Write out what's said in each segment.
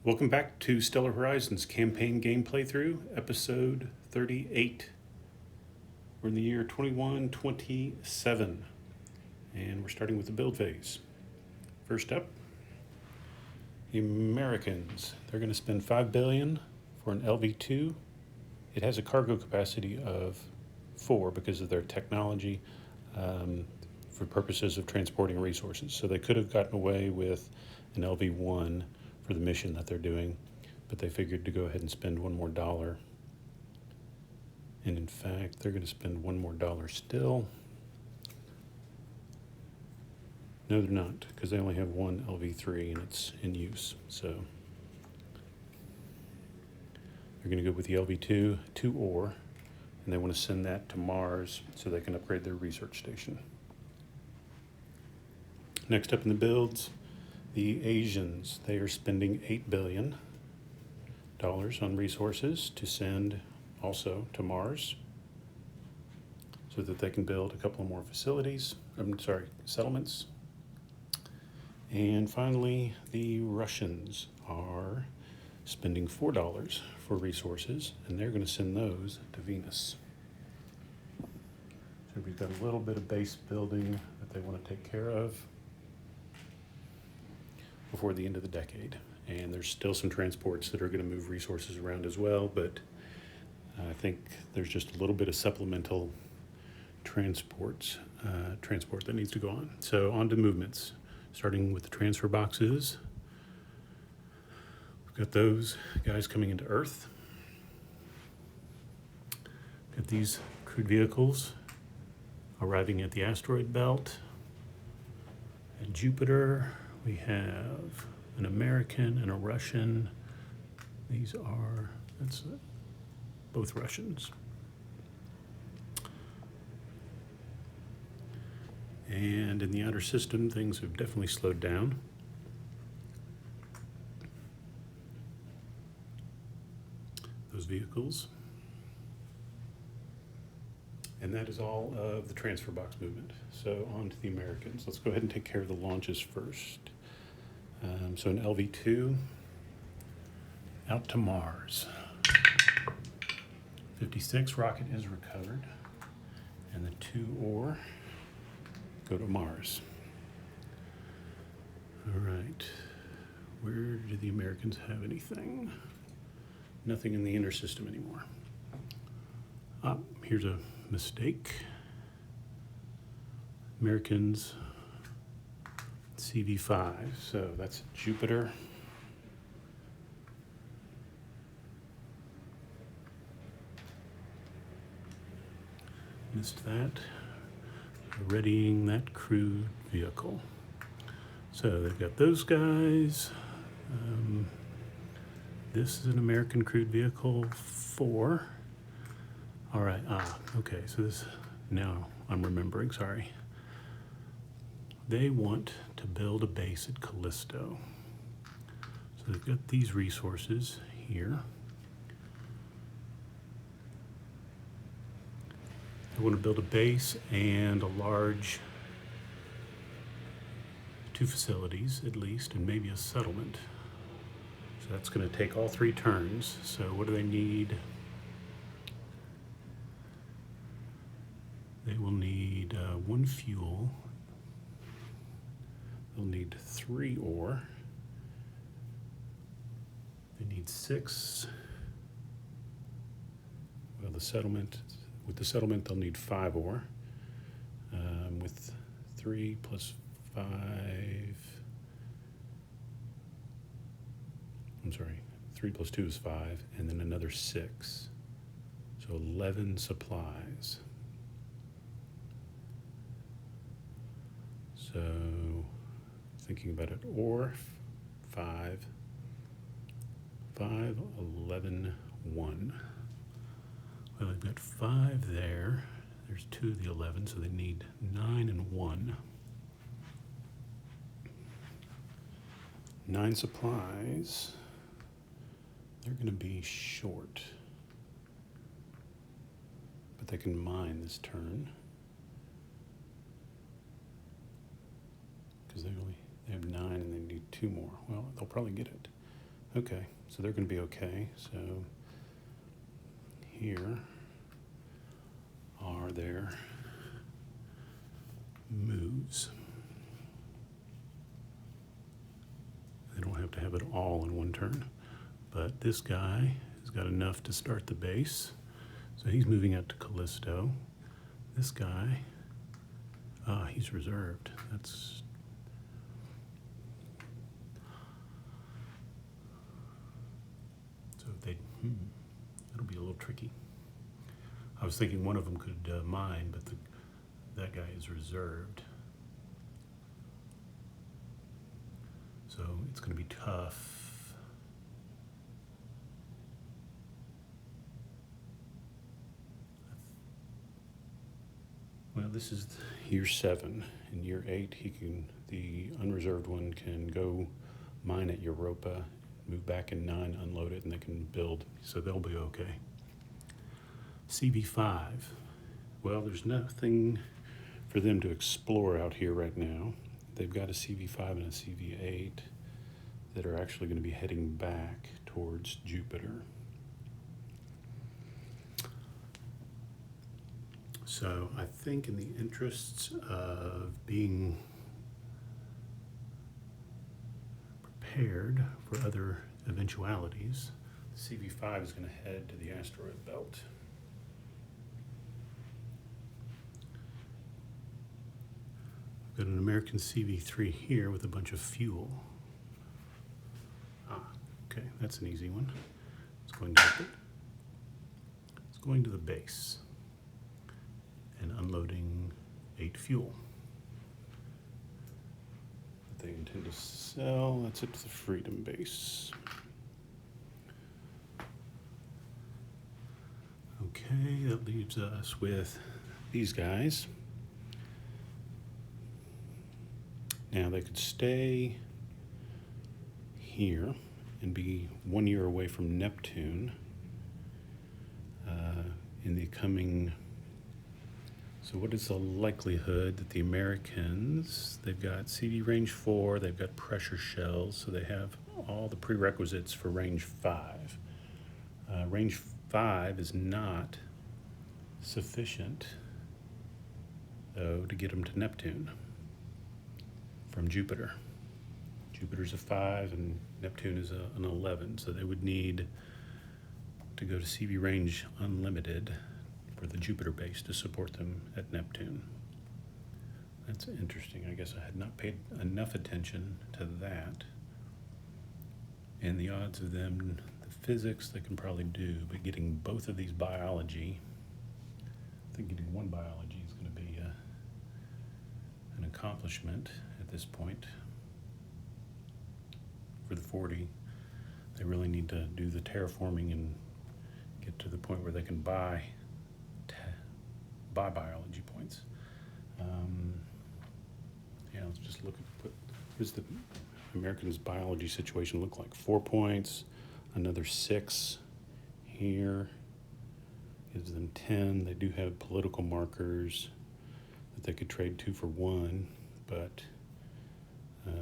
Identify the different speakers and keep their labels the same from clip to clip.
Speaker 1: Welcome back to Stellar Horizons Campaign Game Playthrough, episode 38. We're in the year 2127, and we're starting with the build phase. First up, the Americans. They're going to spend $5 billion for an LV-2. It has a cargo capacity of 4 because of their technology for purposes of transporting resources. So they could have gotten away with an LV-1 for the mission that they're doing, but they figured to go ahead and spend one more dollar. And in fact, they're going to spend one more dollar still. No, they're not, because they only have one LV-3 and it's in use. So they're going to go with the LV-2, 2 ore, and they want to send that to Mars so they can upgrade their research station. Next up in the builds, the Asians. They are spending $8 billion on resources to send also to Mars so that they can build a couple of more settlements. And finally, the Russians are spending $4 for resources, and they're going to send those to Venus. So we've got a little bit of base building that they want to take care of before the end of the decade. And there's still some transports that are going to move resources around as well, but I think there's just a little bit of supplemental transport that needs to go on. So on to movements, starting with the transfer boxes. We've got those guys coming into Earth. Got these crewed vehicles arriving at the Asteroid Belt. At Jupiter, we have an American and a Russian. That's both Russians. And in the outer system, things have definitely slowed down. Those vehicles. And that is all of the transfer box movement. So on to the Americans. Let's go ahead and take care of the launches first. So an LV-2 out to Mars. 56 rocket is recovered, and the 2 ore go to Mars. All right, where do the Americans have anything? Nothing in the inner system anymore. Here's a mistake. Americans CV5, so that's Jupiter. Missed that. Readying that crewed vehicle. So they've got those guys. This is an American crewed vehicle 4. All right, okay, so this, now I'm remembering, sorry. They want to build a base at Callisto. So they've got these resources here. They want to build a base and a large 2 facilities at least, and maybe a settlement. So that's going to take all 3 turns. So what do they need? They will need 1 fuel. They'll need 3 ore. They need 6. Well, with the settlement, they'll need 5 ore. With 3 plus 5. I'm sorry, 3 plus 2 is 5, and then another 6. So 11 supplies. So thinking about it, ore 5, 11, 1. Well, they've got 5 there. There's 2 of the 11, so they need 9 and 1. 9 supplies. They're going to be short, but they can mine this turn because they have 9 and they need 2 more. Well, they'll probably get it. Okay, so they're going to be okay. So here are their moves. They don't have to have it all in one turn, but this guy has got enough to start the base. So he's moving out to Callisto. This guy, he's reserved. That's so if they, that'll be a little tricky. I was thinking one of them could mine, but that guy is reserved. So it's going to be tough. Well, this is year 7. In year 8, the unreserved one can go mine at Europa, move back in 9, unload it, and they can build. So they'll be okay. CV5. Well, there's nothing for them to explore out here right now. They've got a CV5 and a CV8 that are actually going to be heading back towards Jupiter. So I think in the interests of being prepared for other eventualities, CV5 is going to head to the Asteroid Belt. Got an American CV3 here with a bunch of fuel. Okay, that's an easy one. It's going to the base and unloading 8 fuel that they intend to sell. That's it to the Freedom base. Okay, that leaves us with these guys. Now they could stay here and be 1 year away from Neptune in the coming. So what is the likelihood that the Americans, they've got CD range 4, they've got pressure shells, so they have all the prerequisites for range 5. Range 5 is not sufficient, though, to get them to Neptune from Jupiter. Jupiter's a 5 and Neptune is an 11, so they would need to go to CV range unlimited for the Jupiter base to support them at Neptune. That's interesting. I guess I had not paid enough attention to that. And the odds of them, the physics they can probably do, but getting both of these biology, I think getting one biology is going to be an accomplishment at this point. For the 40, they really need to do the terraforming and get to the point where they can buy biology points. Let's just look at what does the Americans' biology situation look like. 4 points, another 6 here, gives them 10. They do have political markers that they could trade 2 for 1, but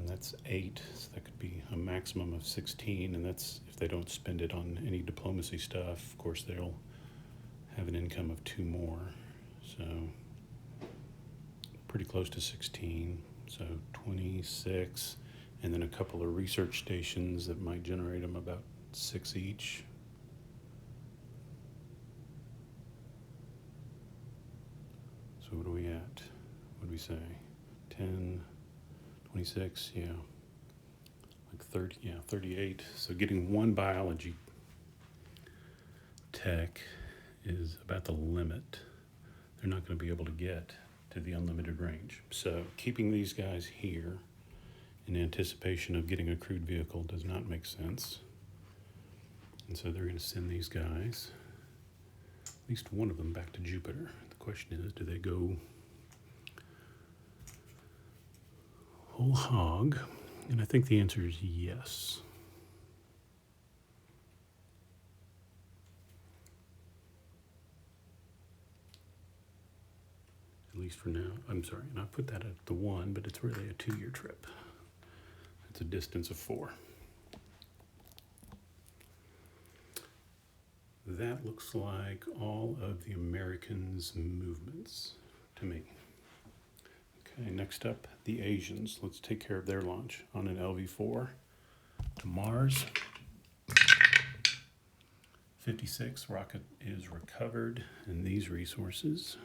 Speaker 1: that's 8, so that could be a maximum of 16, and that's if they don't spend it on any diplomacy stuff. Of course, they'll have an income of 2 more, so pretty close to 16, so 26, and then a couple of research stations that might generate them about 6 each. So what are we at? What do we say? 10, 26, yeah. Like 30, yeah, 38. So getting one biology tech is about the limit. They're not going to be able to get to the unlimited range. So keeping these guys here in anticipation of getting a crewed vehicle does not make sense. And so they're going to send these guys, at least one of them, back to Jupiter. The question is, do they go whole hog? And I think the answer is yes. At least for now. I'm sorry, and I put that at the 1, but it's really a 2-year trip. It's a distance of 4. That looks like all of the Americans' movements to me. Okay, next up, the Asians. Let's take care of their launch on an LV-4 to Mars. 56, rocket is recovered, and these resources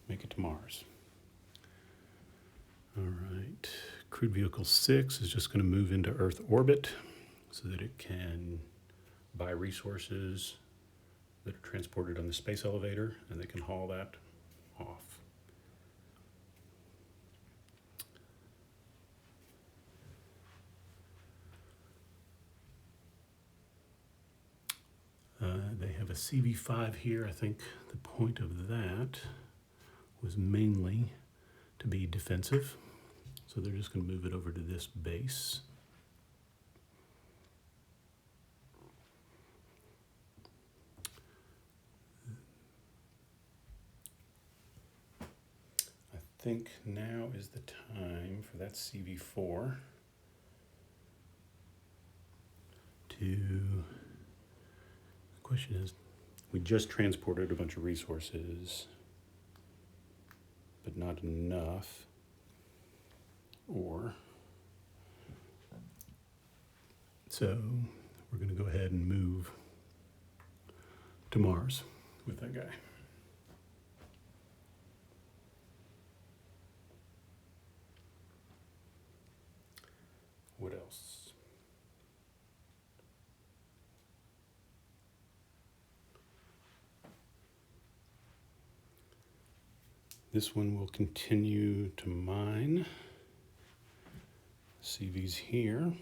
Speaker 1: make it to Mars. All right, Crewed Vehicle 6 is just going to move into Earth orbit so that it can buy resources that are transported on the space elevator, and they can haul that off. They have a CV-5 here. I think the point of that was mainly to be defensive. So they're just going to move it over to this base. I think now is the time for that CV-4 to... The question is, we just transported a bunch of resources, but not enough. So we're going to go ahead and move to Mars with that guy. What else? This one will continue to mine. CVs here.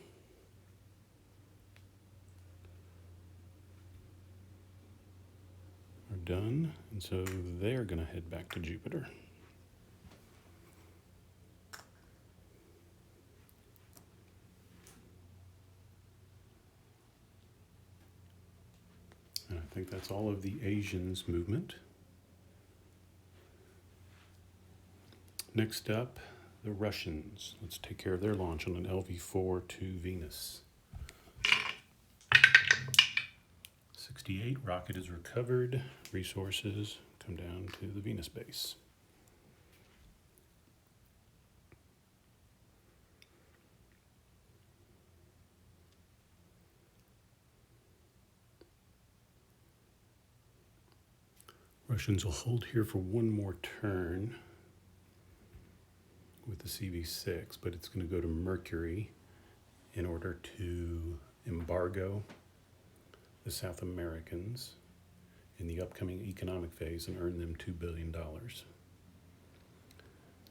Speaker 1: Are done, and so they're going to head back to Jupiter. And I think that's all of the Asians movement. Next up, the Russians. Let's take care of their launch on an LV-4 to Venus. 68, rocket is recovered. Resources come down to the Venus base. Russians will hold here for one more turn with the CV-6, but it's going to go to Mercury in order to embargo the South Americans in the upcoming economic phase and earn them $2 billion.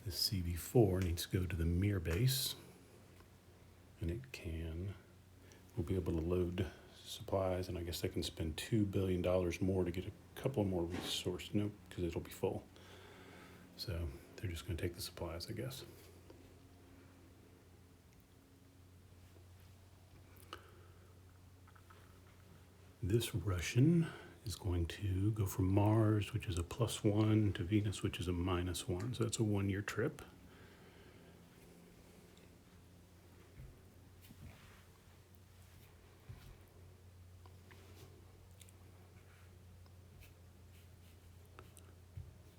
Speaker 1: This CV-4 needs to go to the Mir base, and we'll be able to load supplies, and I guess they can spend $2 billion more to get a couple more resources. No, because it'll be full. So they're just going to take the supplies, I guess. This Russian is going to go from Mars, which is a +1, to Venus, which is a -1. So that's a 1-year trip.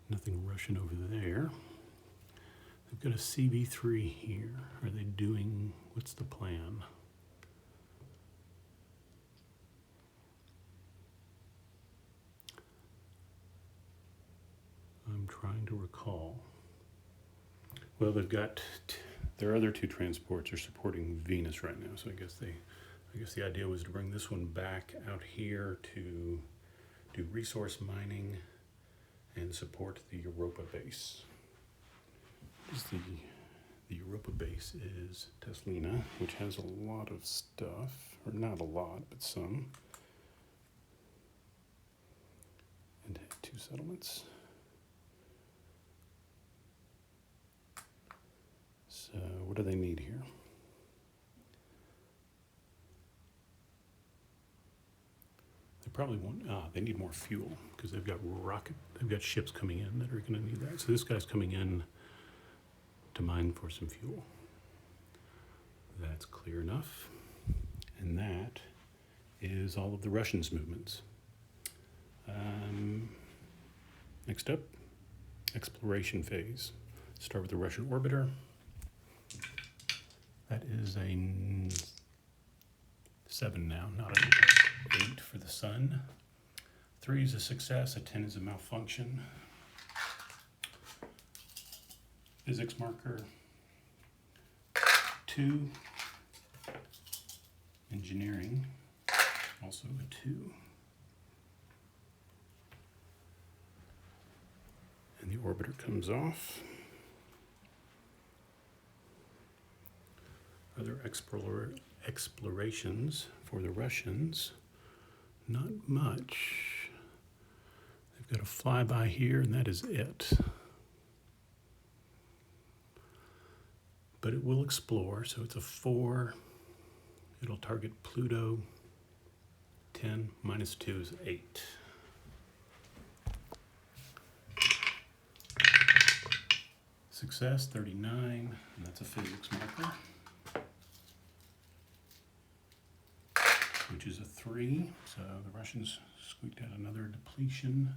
Speaker 1: Nothing Russian over there. They've got a CV-3 here. Are they doing, what's the plan? I'm trying to recall. Well, they've got, their other two transports are supporting Venus right now. So I guess the idea was to bring this one back out here to do resource mining and support the Europa base. The Europa base is Teslina, which has a lot of stuff, or not a lot, but some. And 2 settlements. So what do they need here? They probably want, they need more fuel because they've got ships coming in that are going to need that. So this guy's coming in to mine for some fuel. That's clear enough. And that is all of the Russians' movements. Next up, exploration phase. Start with the Russian orbiter. That is a 7 now, not an 8 for the sun. 3 is a success, a 10 is a malfunction. Physics marker. 2. Engineering, also a 2. And the orbiter comes off. Other explorations for the Russians, not much. They've got a flyby here, and that is it. But it will explore, so it's a 4. It'll target Pluto. 10 minus 2 is 8. Success, 39, and that's a physics marker, which is a 3. So the Russians squeaked out another depletion.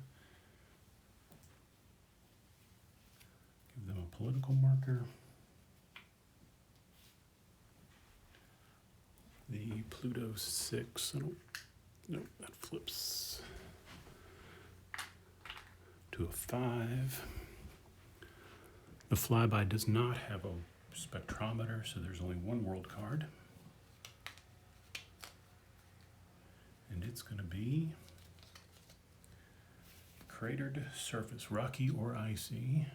Speaker 1: Give them a political marker. The Pluto 6, nope, that flips to a 5. The flyby does not have a spectrometer, so there's only one world card. And it's going to be cratered surface, rocky or icy.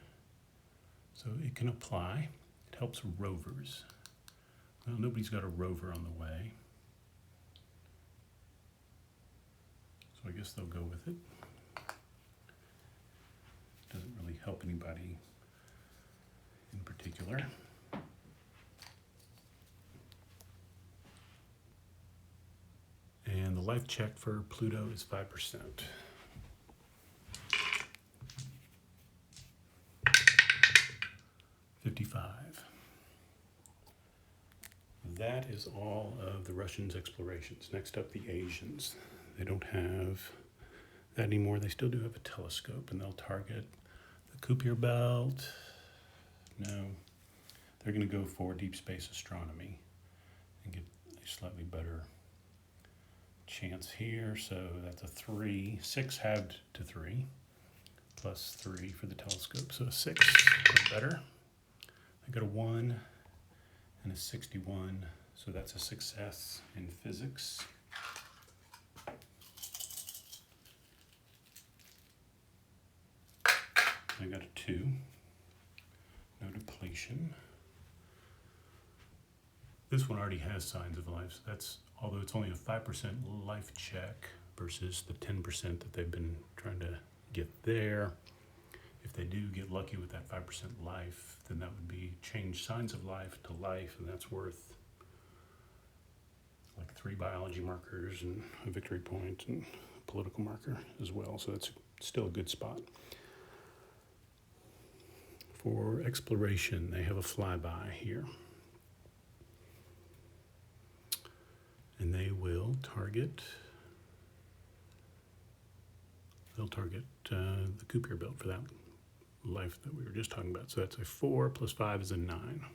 Speaker 1: So it can apply. It helps rovers. Well, nobody's got a rover on the way. So I guess they'll go with it. Doesn't really help anybody in particular. And the life check for Pluto is 5%. $55. That is all of the Russians' explorations. Next up, the Asians. They don't have that anymore. They still do have a telescope, and they'll target the Asteroid Belt. No, they're going to go for deep space astronomy and get a slightly better chance here. So that's a 3. 6 halved to 3, plus 3 for the telescope. So a 6 is better. I got a 1 and a 61, so that's a success in physics. I got a 2, no depletion. This one already has signs of life, so that's, although it's only a 5% life check versus the 10% that they've been trying to get there. If they do get lucky with that 5% life, then that would be change signs of life to life, and that's worth like 3 biology markers and a victory point and a political marker as well. So that's still a good spot. For exploration, they have a flyby here. And they will target, the Asteroid Belt for that life that we were just talking about. So that's a 4 plus 5 is a 9.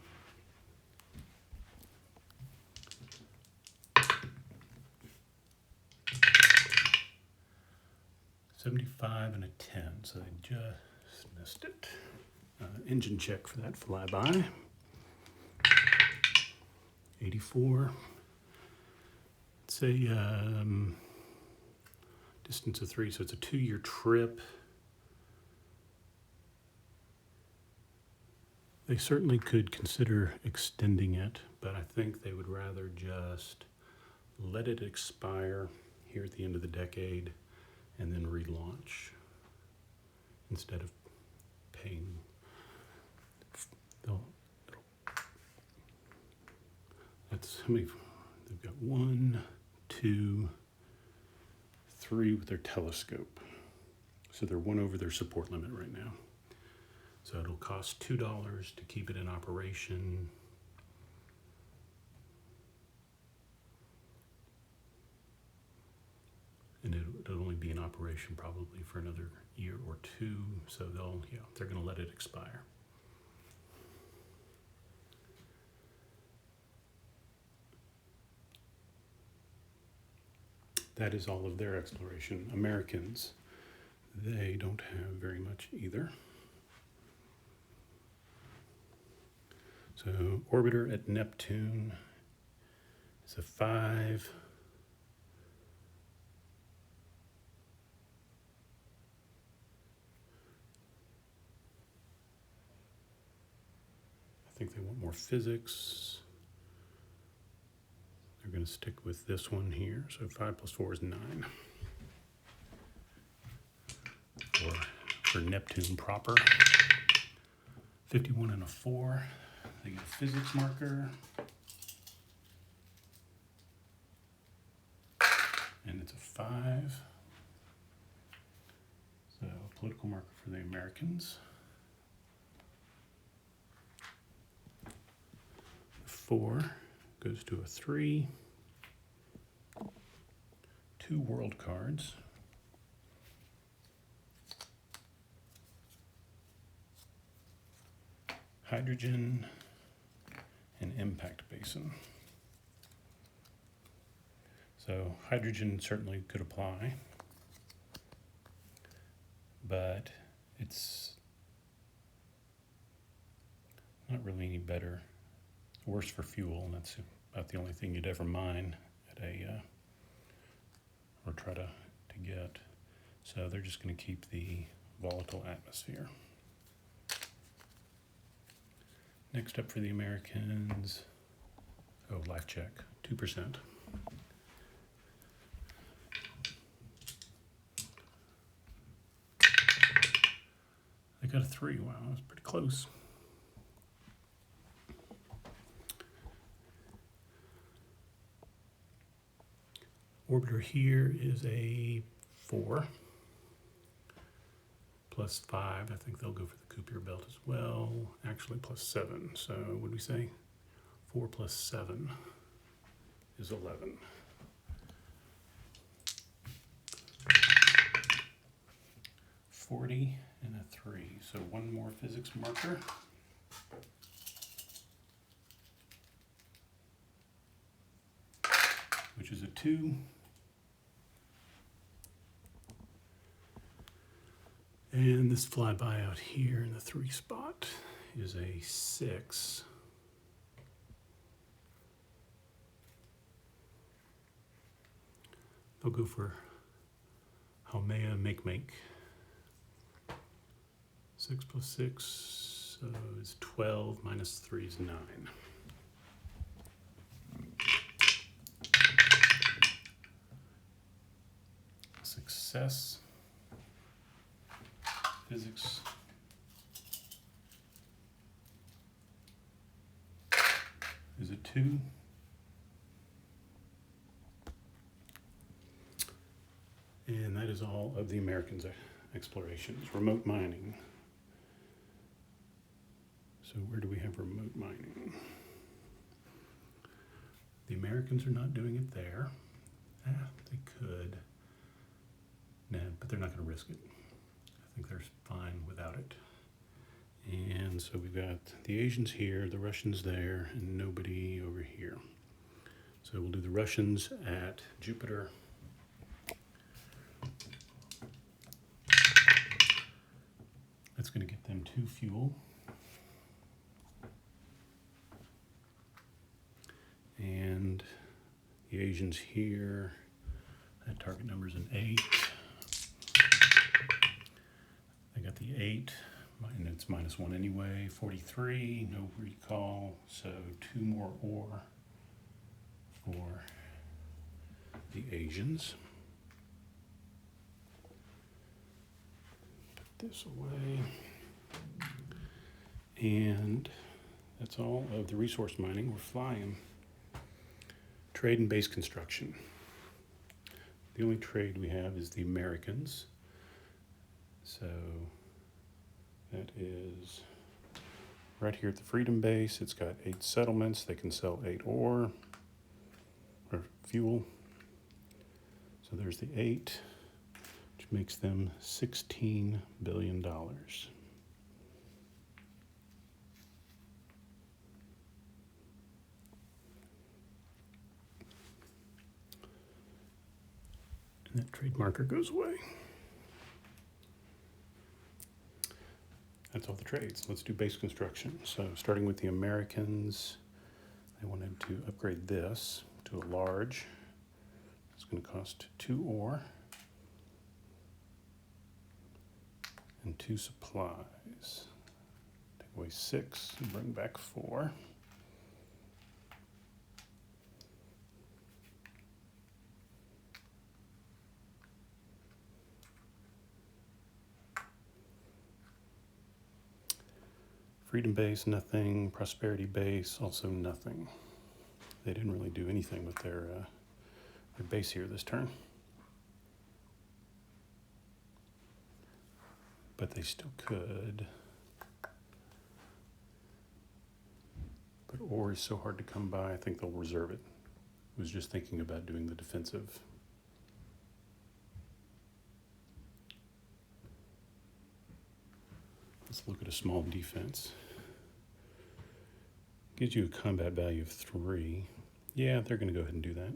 Speaker 1: $75 and a 10, so they just missed it. Engine check for that flyby. 84. It's a distance of 3, so it's a 2-year trip. They certainly could consider extending it, but I think they would rather just let it expire here at the end of the decade and then relaunch instead of paying. That's how many. They've got 1, 2, 3 with their telescope. So they're 1 over their support limit right now. So it'll cost $2 to keep it in operation. it'll only be in operation probably for another year or two, so they're going to let it expire. That is all of their exploration. Americans, they don't have very much either. So orbiter at Neptune is a 5. I think they want more physics. They're going to stick with this one here. So 5 plus 4 is 9. For Neptune proper. 51 and a 4. They get a physics marker. And it's a 5. So a political marker for the Americans. 4 goes to a 3. 2 world cards. Hydrogen and impact basin. So hydrogen certainly could apply, but it's not really any better. Worse for fuel, and that's about the only thing you'd ever mine at or try to get. So they're just going to keep the volatile atmosphere. Next up for the Americans, life check, 2%. They got a 3, wow, that's pretty close. Orbiter here is a 4 plus 5. I think they'll go for the Kuiper belt as well. Actually, plus 7. So, what would we say? 4 plus 7 is 11. $40 and a 3. So, one more physics marker. Which is a 2. And this flyby out here in the 3 spot is a 6. They'll go for Haumea make. 6 plus 6 is 12, minus 3 is 9. Success. Physics. Is it 2? And that is all of the Americans' explorations. Remote mining. So where do we have remote mining? The Americans are not doing it there. They could. Nah, but they're not going to risk it. I think they're fine without it. And so we've got the Asians here, the Russians there, and nobody over here. So we'll do the Russians at Jupiter. That's going to get them 2 fuel. And the Asians here, that target number is an 8. I got the 8, and it's minus 1 anyway. 43, no recall, so 2 more ore for the Asians. Put this away. And that's all of the resource mining. We're flying. Trade and base construction. The only trade we have is the Americans. So that is right here at the Freedom Base. It's got 8 settlements. They can sell 8 ore or fuel. So there's the 8. which makes them $16 billion. And that trade marker goes away. That's all the trades. Let's do base construction. So starting with the Americans, they wanted to upgrade this to a large. It's going to cost 2 ore and 2 supplies. Take away 6 and bring back 4. Freedom base, nothing. Prosperity base, also nothing. They didn't really do anything with their base here this turn. But they still could. But ore is so hard to come by, I think they'll reserve it. I was just thinking about doing the defensive. Let's look at a small defense. Gives you a combat value of 3. Yeah, they're going to go ahead and do that.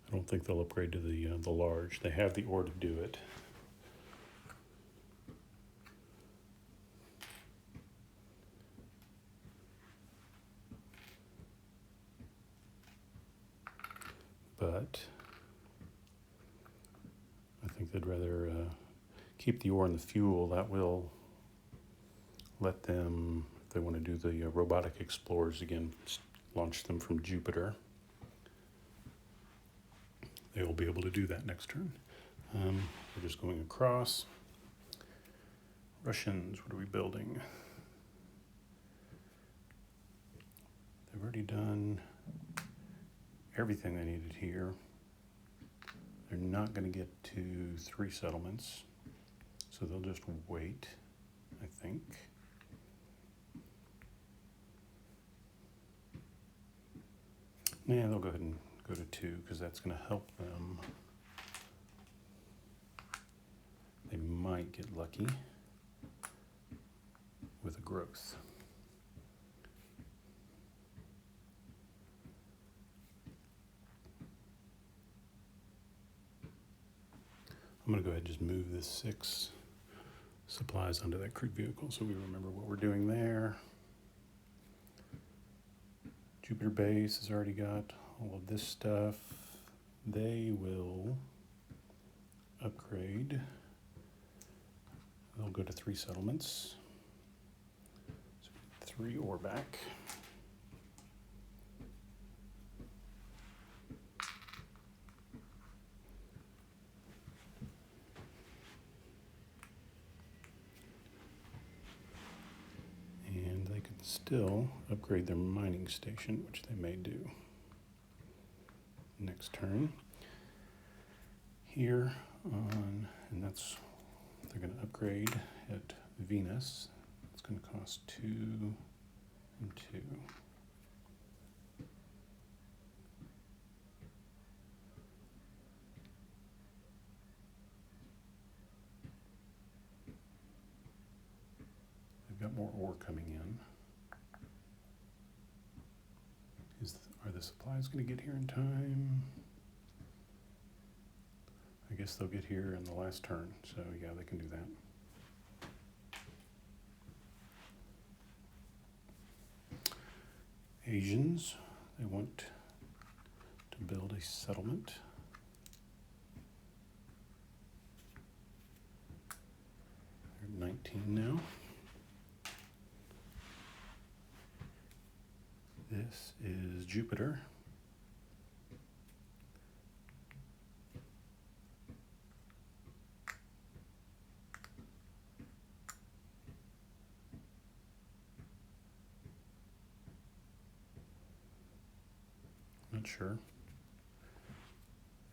Speaker 1: I don't think they'll upgrade to the large. They have the ore to do it. But I think they'd rather keep the ore and the fuel. That will let them, if they want to do the robotic explorers again, launch them from Jupiter. They will be able to do that next turn. We're just going across. Russians, what are we building? They've already done everything they needed here. They're not going to get to 3 settlements, so they'll just wait, I think. Yeah, they'll go ahead and go to 2 because that's going to help them. They might get lucky with a growth. I'm going to go ahead and just move this 6 supplies onto that crew vehicle so we remember what we're doing there. Jupiter base has already got all of this stuff. They will upgrade. They'll go to 3 settlements. So 3 ore back. And they could still upgrade their mining station, which they may do next turn. Here on, and that's, they're going to upgrade at Venus. It's going to cost 2 and 2. They've got more ore coming in. Are the supplies going to get here in time? I guess they'll get here in the last turn, so yeah, they can do that. Asians, they want to build a settlement. They're at 19 now. This is Jupiter. Not sure.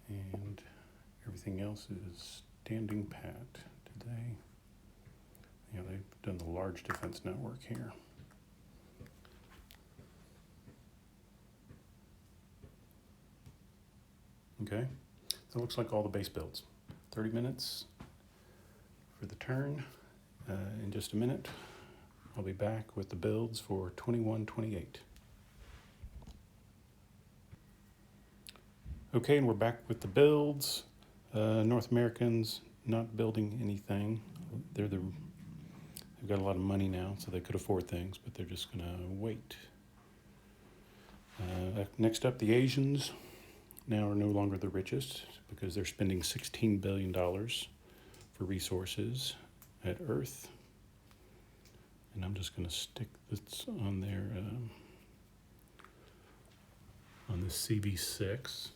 Speaker 1: And everything else is standing pat. Did they? Yeah, they've done the large defense network here. Okay, so it looks like all the base builds. 30 minutes for the turn. In just a minute, I'll be back with the builds for 21-28. Okay, and we're back with the builds. North Americans not building anything. They've got a lot of money now, so they could afford things, but they're just gonna wait. Next up, the Asians now are no longer the richest because they're spending $16 billion for resources at Earth. And I'm just gonna stick this on there, on the CV6,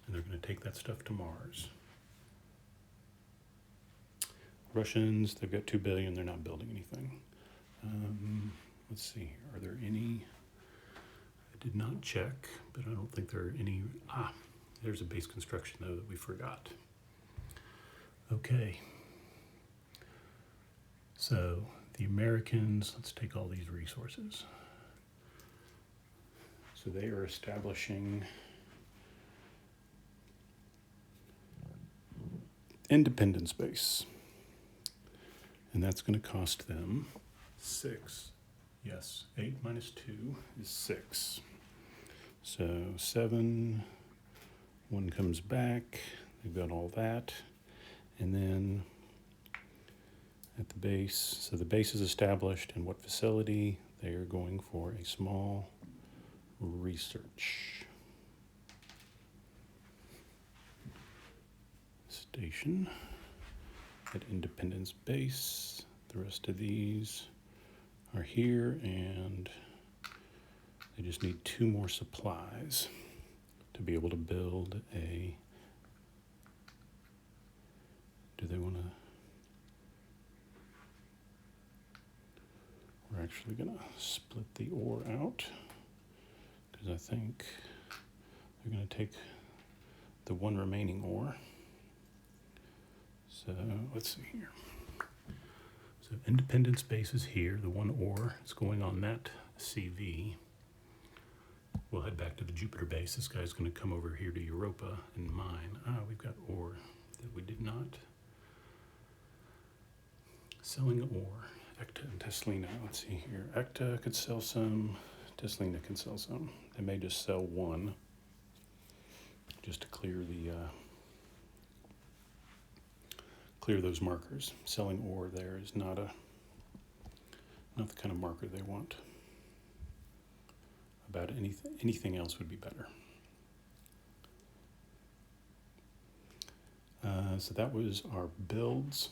Speaker 1: and they're gonna take that stuff to Mars. Russians, they've got 2 billion, they're not building anything. Let's see here, are there any? I did not check, but I don't think there are any. There's a base construction though that we forgot. Okay. So the Americans, let's take all these resources. So they are establishing Independence Base. And that's going to cost them 6. Yes, 8 minus 2 is 6. So 7, 1 comes back. They've got all that. And then at the base, so the base is established, and what facility? They are going for a small research station at Independence Base. The rest of these are here, and they just need 2 more supplies to be able to build a. Do they want to? We're actually going to split the ore out because I think they're going to take the 1 remaining ore. So let's see here. So Independence Base is here. The 1 ore is going on that CV. We'll head back to the Jupiter base. This guy's going to come over here to Europa and mine. We've got ore that we did not. Selling ore. Ecta and Teslina. Let's see here. Ecta could sell some. Teslina can sell some. They may just sell 1 just to clear the clear those markers. Selling ore there is not the kind of marker they want. About anything else would be better. So that was our builds.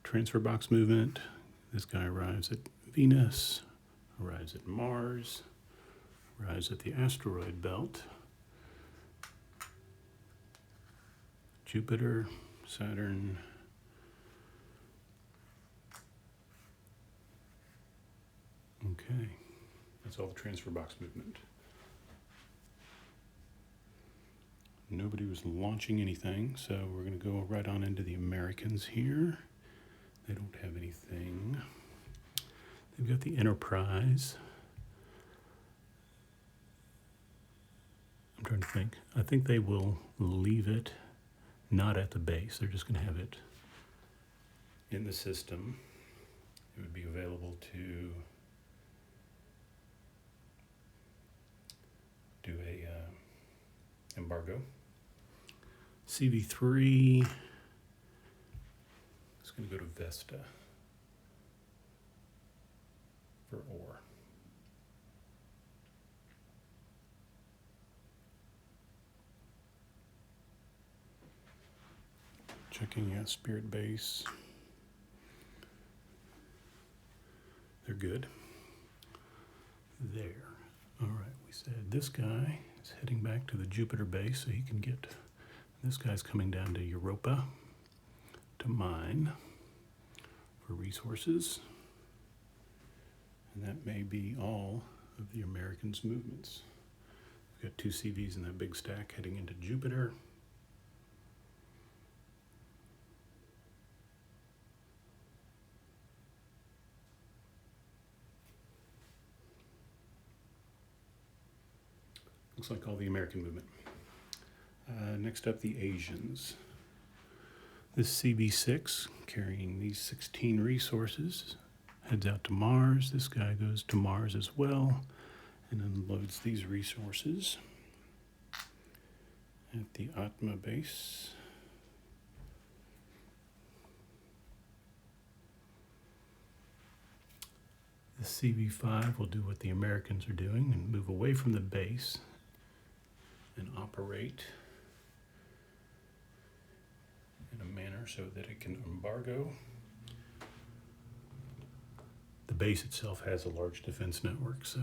Speaker 1: Transfer box movement. This guy arrives at Venus, arrives at Mars, arrives at the Asteroid Belt, Jupiter, Saturn, okay, that's all the transfer box movement. Nobody was launching anything, so we're going to go right on into the Americans here. They don't have anything. They've got the Enterprise. I'm trying to think. I think they will leave it not at the base. They're just going to have it in the system. It would be available to do a embargo. CV3 is going to go to Vesta for ore. Checking out Spirit Base. They're good. There. All right, we said this guy is heading back to the Jupiter base so he can get. This guy's coming down to Europa to mine for resources. And that may be all of the Americans' movements. We've got 2 CVs in that big stack heading into Jupiter. Looks like all the American movement. Next up, the Asians. This CB6, carrying these 16 resources, heads out to Mars. This guy goes to Mars as well and unloads these resources at the Atma base. The CV5 will do what the Americans are doing and move away from the base and operate in a manner so that it can embargo. The base itself has a large defense network, so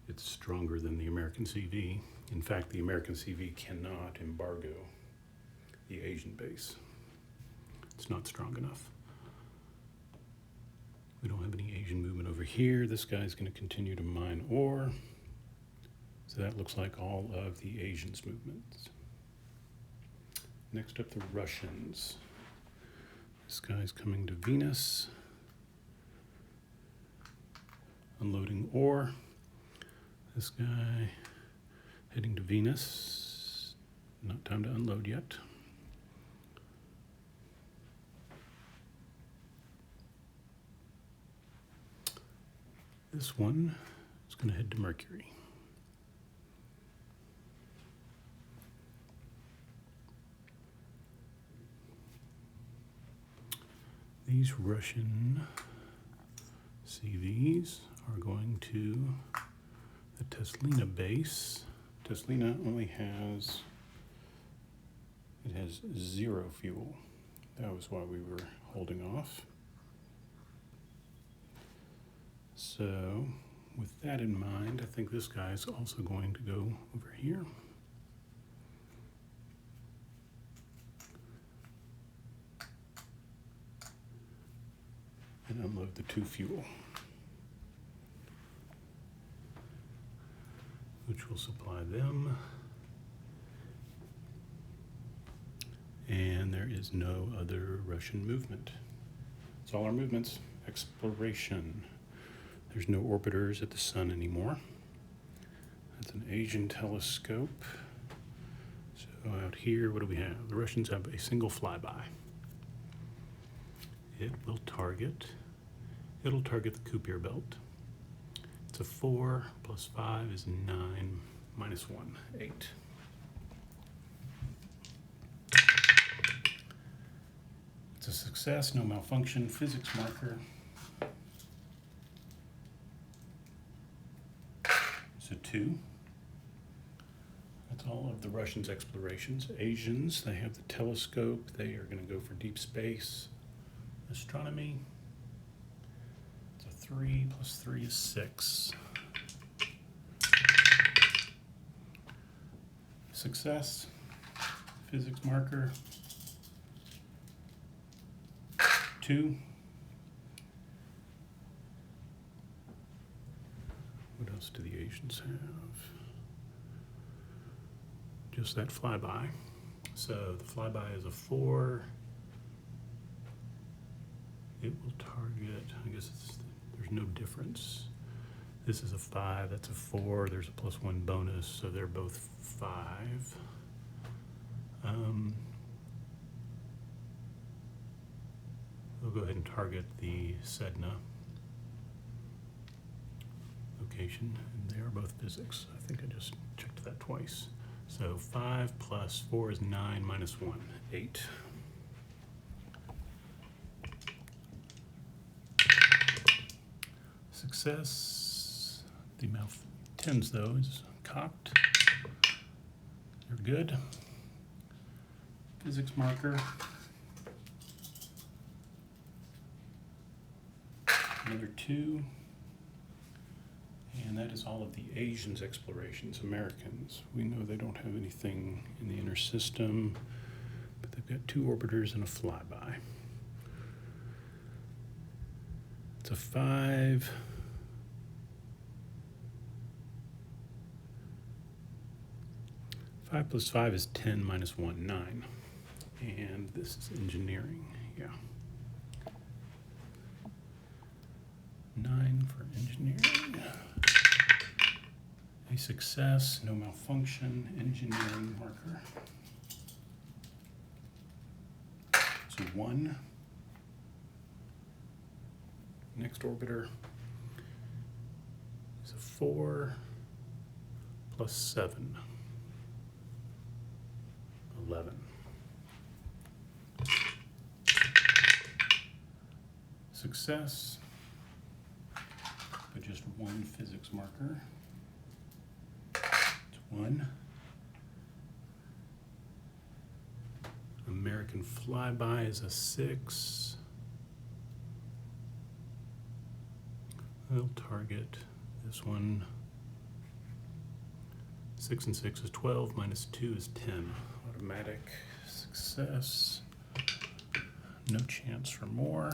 Speaker 1: it's stronger than the American CV. In fact, the American CV cannot embargo the Asian base. It's not strong enough. We don't have any Asian movement over here. This guy's going to continue to mine ore. So that looks like all of the Asians' movements. Next up, the Russians. This guy's coming to Venus, unloading ore. This guy heading to Venus. Not time to unload yet. This one is going to head to Mercury. These Russian CVs are going to the Teslina base. Teslina only has, it has 0 fuel. That was why we were holding off. So with that in mind, I think this guy is also going to go over here. And unload the 2 fuel, which will supply them. And there is no other Russian movement. It's all our movements. Exploration. There's no orbiters at the sun anymore. That's an Asian telescope. So out here, what do we have? The Russians have a single flyby. It'll target the Asteroid Belt. It's a 4 plus 5 is 9 minus 1, 8. It's a success, no malfunction, physics marker. It's a 2. That's all of the Russians' explorations. Asians, they have the telescope. They are going to go for deep space. Astronomy, it's a 3 plus 3 is 6. Success, physics marker, 2. What else do the Asians have? Just that flyby. So the flyby is a 4. It will target, I guess there's no difference. This is a 5, that's a 4, there's a +1 bonus, so they're both 5. We'll go ahead and target the Sedna location, and they are both physics. I think I just checked that twice. So 5 plus 4 is 9 minus 1, 8. Success. The mouth 10s though is cocked. You're good. Physics marker. Another 2. And that is all of the Asians' explorations. Americans, we know they don't have anything in the inner system, but they've got 2 orbiters and a flyby. It's a 5. Five plus 5 is 10 minus 1, 9. And this is engineering, yeah. 9 for engineering. A success, no malfunction, engineering marker. So 1. Next orbiter is a 4 plus 7. 11. Success, but just 1 physics marker. It's 1. American flyby is a 6. We'll target this one. 6 and 6 is 12, minus 2 is 10. Automatic success. No chance for more.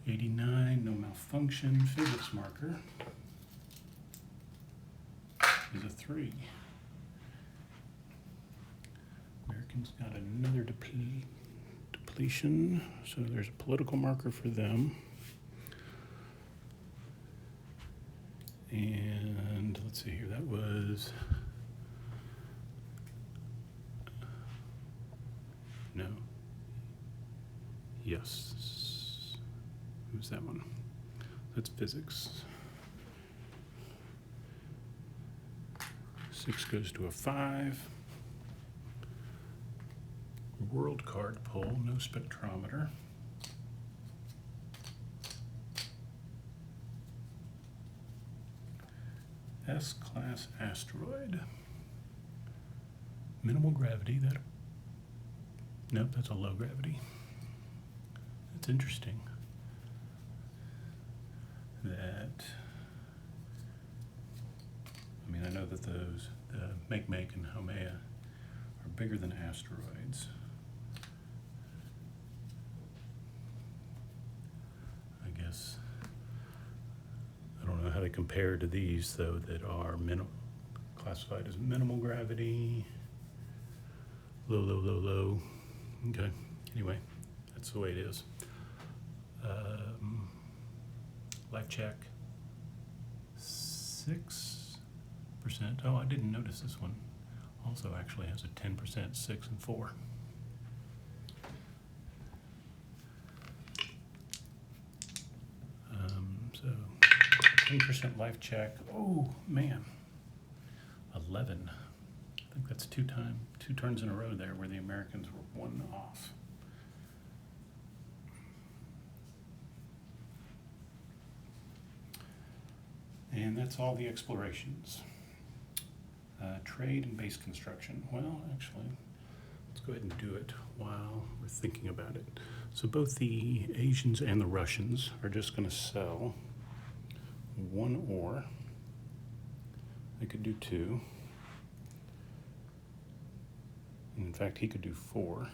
Speaker 1: 89, no malfunction. Physics marker is a 3. Americans got another depletion, so there's a political marker for them. And let's see here, that was, no, yes, who's that one? That's physics. 6 goes to a 5. World card pull, no spectrometer. S-class asteroid. Minimal gravity, nope, that's a low gravity. That's interesting. I know that those, the Make and Haumea are bigger than asteroids. I guess I don't know how they compare to these, though, that are classified as minimal gravity, low. Okay, anyway, that's the way it is. Life check, 6%. Oh, I didn't notice this one. Also actually has a 10%, 6 and 4. So 10% life check. Oh man, 11. I think that's 2 turns in a row there where the Americans were 1 off. And that's all the explorations. Trade and base construction. Well, actually, let's go ahead and do it while we're thinking about it. So both the Asians and the Russians are just going to sell 1 ore. They could do 2. In fact, he could do 4.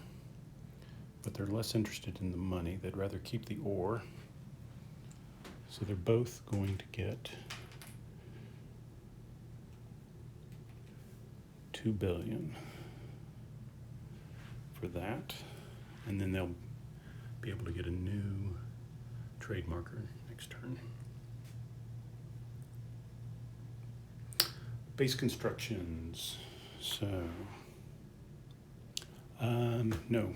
Speaker 1: But they're less interested in the money. They'd rather keep the ore. So they're both going to get $2 billion for that, and then they'll be able to get a new trade marker next turn. Base constructions. So, no,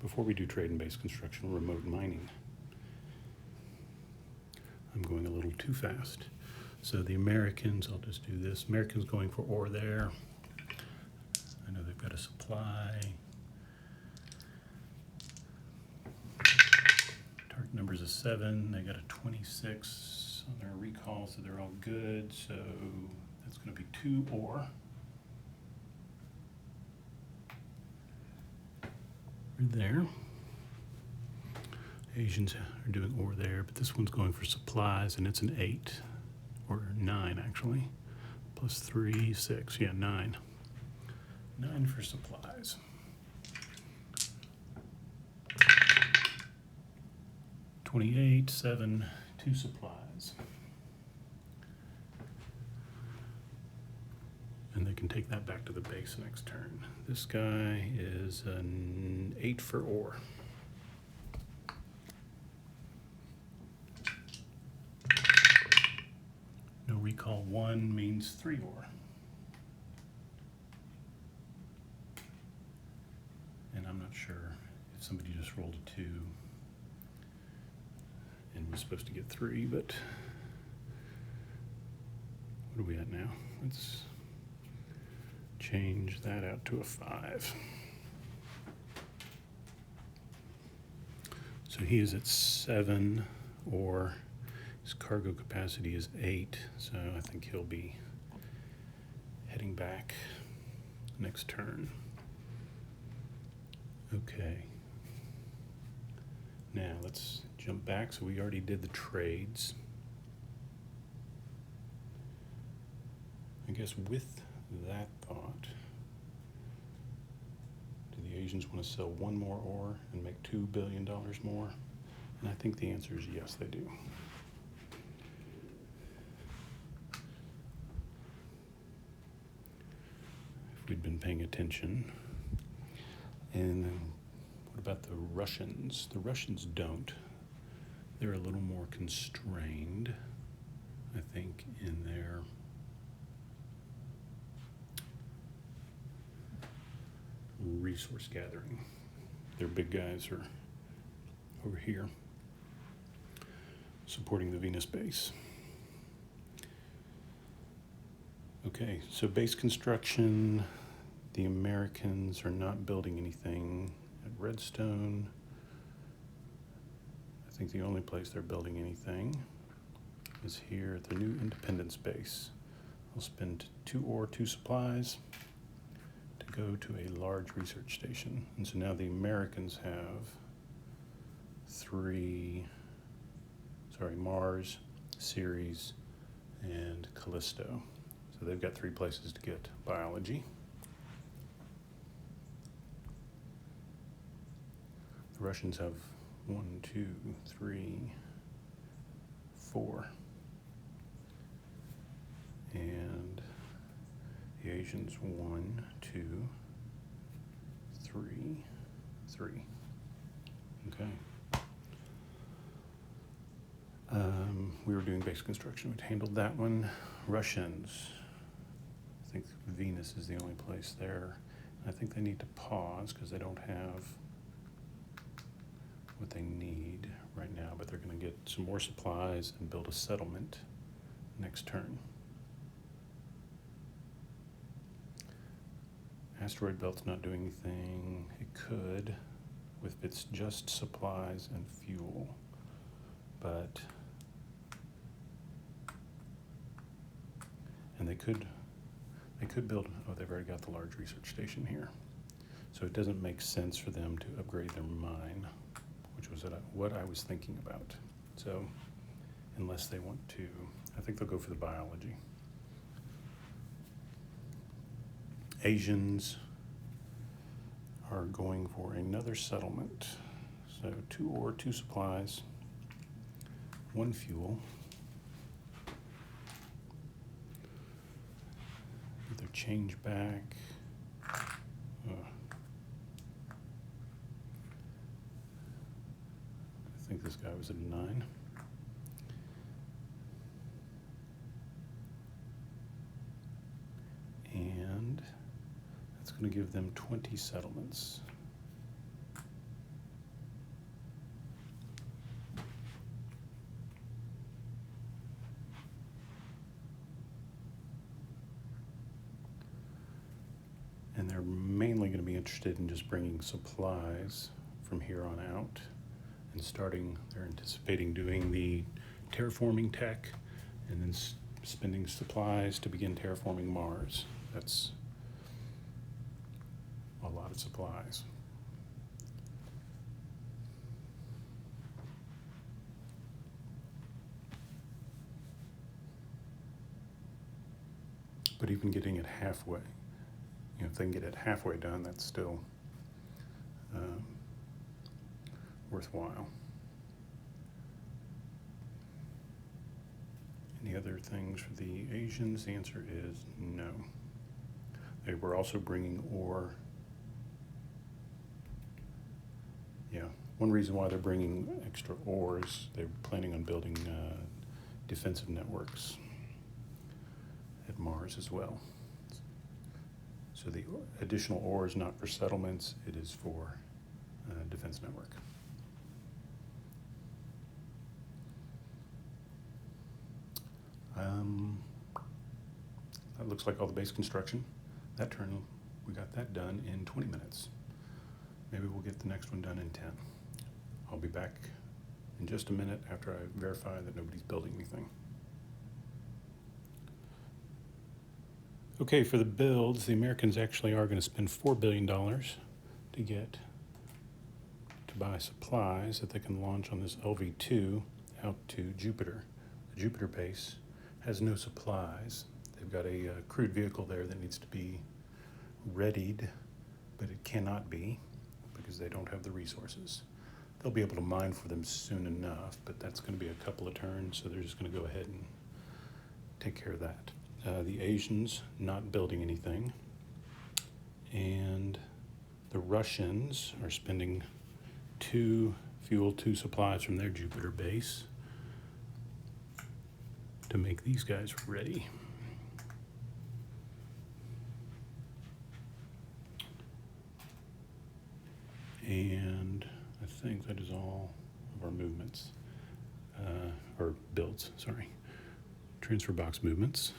Speaker 1: before we do trade and base construction, remote mining. I'm going a little too fast. So the Americans, I'll just do this. Americans going for ore there. I know they've got a supply. Target number's a 7. They got a 26 on their recall, so they're all good. So that's going to be 2 ore. Right there. Asians are doing ore there, but this one's going for supplies, and it's an 8 or 9 actually. Plus 3, 6, yeah, 9. 9 for supplies. $28, 7, 2 supplies. And they can take that back to the base next turn. This guy is an 8 for ore. recall 1 means 3 ore. And I'm not sure if somebody just rolled a 2 and was supposed to get 3, but what are we at now? Let's change that out to a 5. So he is at 7 ore. His cargo capacity is 8, so I think he'll be heading back next turn. Okay. Now let's jump back. So we already did the trades. I guess with that thought, do the Asians want to sell 1 more ore and make $2 billion more? And I think the answer is yes, they do. If we'd been paying attention. And what about the Russians? The Russians don't. They're a little more constrained, I think, in their resource gathering. Their big guys are over here supporting the Venus base. Okay, so base construction, the Americans are not building anything at Redstone. I think the only place they're building anything is here at the new Independence base. I'll spend 2 ore, 2 supplies to go to a large research station. And so now the Americans have Mars, Ceres, and Callisto. So they've got 3 places to get biology. The Russians have 1, 2, 3, 4. And the Asians 1, 2, 3, 3. Okay. We were doing base construction. We'd handled that one. Russians. I think Venus is the only place there. I think they need to pause because they don't have what they need right now, but they're going to get some more supplies and build a settlement next turn. Asteroid Belt's not doing anything. It could with its just supplies and fuel, but and they could build, they've already got the large research station here. So it doesn't make sense for them to upgrade their mine, which was what I was thinking about. So unless they want to, I think they'll go for the biology. Asians are going for another settlement. So 2 ore, 2 supplies, 1 fuel. Either change back. I think this guy was at 9. And that's going to give them 20 settlements. And they're mainly going to be interested in just bringing supplies from here on out and starting, they're anticipating doing the terraforming tech and then spending supplies to begin terraforming Mars. That's a lot of supplies. But even getting it halfway, if they can get it halfway done, that's still worthwhile. Any other things for the Asians? The answer is no. They were also bringing ore. Yeah, one reason why they're bringing extra ore is they're planning on building defensive networks. at Mars as well. So the additional ore is not for settlements, it is for defense network. That looks like all the base construction. That turn, we got that done in 20 minutes. Maybe we'll get the next one done in 10. I'll be back in just a minute after I verify that nobody's building anything. Okay, for the builds, the Americans actually are going to spend $4 billion to buy supplies that they can launch on this LV-2 out to Jupiter. The Jupiter base has no supplies. They've got a crewed vehicle there that needs to be readied, but it cannot be because they don't have the resources. They'll be able to mine for them soon enough, but that's going to be a couple of turns, so they're just going to go ahead and take care of that. The Asians not building anything, and the Russians are spending two supplies from their Jupiter base to make these guys ready. And I think that is all of our movements, or builds, sorry. Transfer box movements.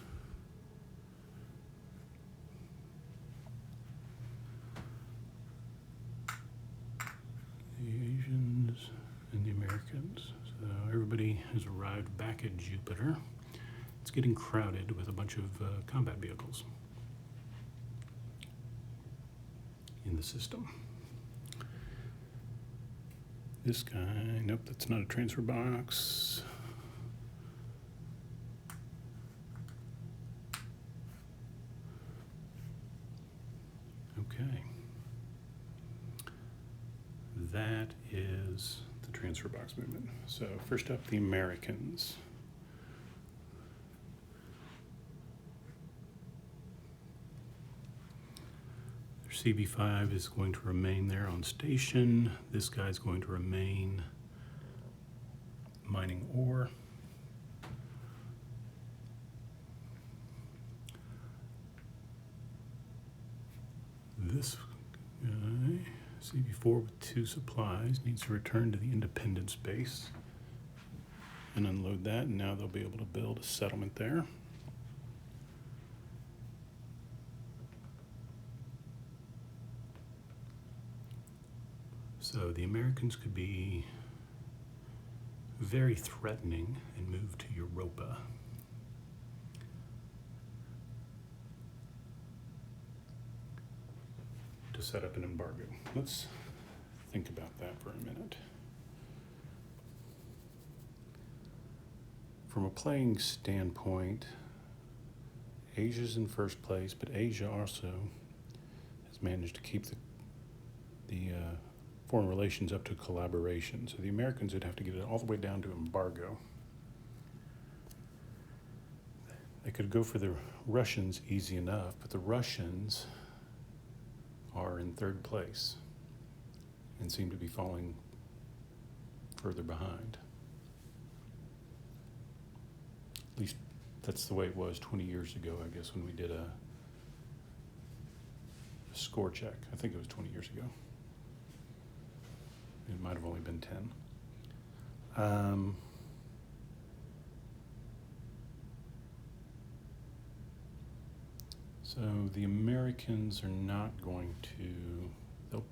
Speaker 1: The Asians and the Americans. So everybody has arrived back at Jupiter. It's getting crowded with a bunch of combat vehicles in the system. This guy, nope, that's not a transfer box. Okay. That is the transfer box movement. So first up, the Americans. Their CB5 is going to remain there on station. This guy's going to remain mining ore. This guy, CB4 with 2 supplies, needs to return to the Independence base and unload that, and now they'll be able to build a settlement there. So the Americans could be very threatening and move to Europa. To set up an embargo. Let's think about that for a minute. From a playing standpoint, Asia's in first place, but Asia also has managed to keep the foreign relations up to collaboration. So the Americans would have to get it all the way down to embargo. They could go for the Russians easy enough, but the Russians are in third place and seem to be falling further behind. At least that's the way it was 20 years ago, I guess, when we did a score check. I think it was 20 years ago. It might have only been 10. So the Americans are not going to, they'll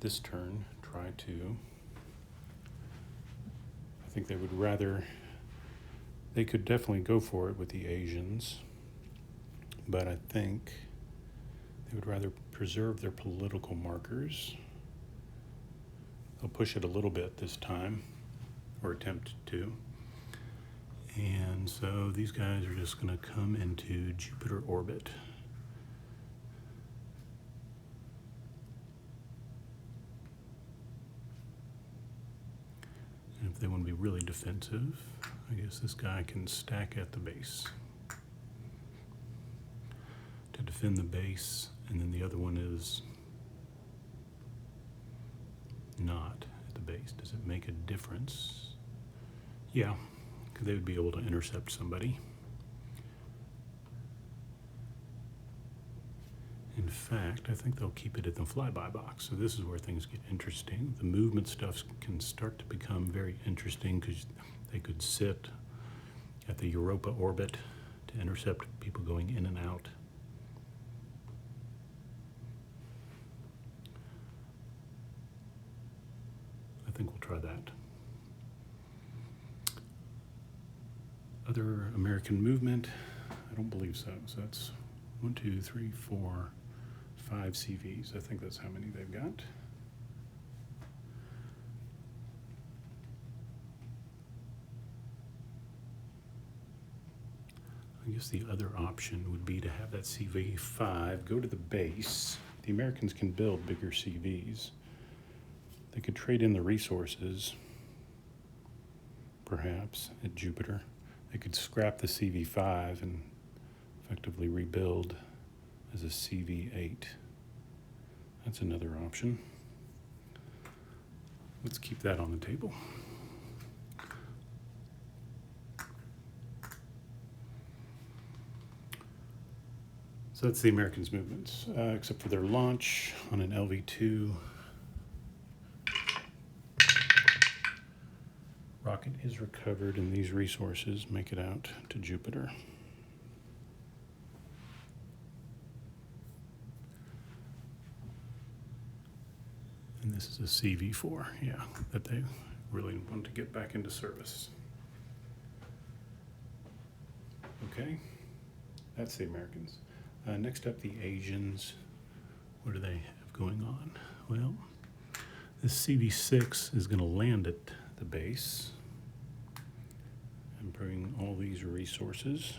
Speaker 1: this turn try to, I think they would rather, they could definitely go for it with the Asians, but I think they would rather preserve their political markers. They'll push it a little bit this time, or attempt to. And so these guys are just going to come into Jupiter orbit. And if they want to be really defensive, I guess this guy can stack at the base to defend the base, and then the other one is not at the base. Does it make a difference? Yeah, because they would be able to intercept somebody. fact, I think they'll keep it in the flyby box. So this is where things get interesting. The movement stuff can start to become very interesting because they could sit at the Europa orbit to intercept people going in and out. I think we'll try that. Other American movement, I don't believe so. So that's 1, 2, 3, 4, 5 CVs. I think that's how many they've got. I guess the other option would be to have that CV5 go to the base. The Americans can build bigger CVs. They could trade in the resources, perhaps, at Jupiter. They could scrap the CV5 and effectively rebuild as a CV8. That's another option. Let's keep that on the table. So that's the Americans' movements, except for their launch on an LV-2. Rocket is recovered and these resources make it out to Jupiter. And this is a CV4, yeah, that they really want to get back into service. Okay, that's the Americans. Next up, the Asians. What do they have going on? Well, this CV6 is going to land at the base and bring all these resources.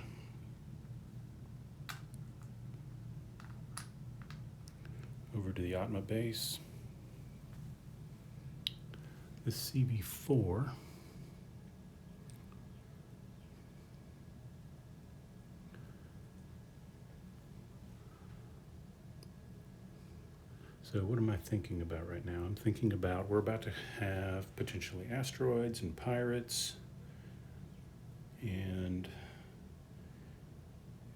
Speaker 1: Over to the Atma base. This CV4 So what am I thinking about right now? I'm thinking about we're about to have potentially asteroids and pirates. And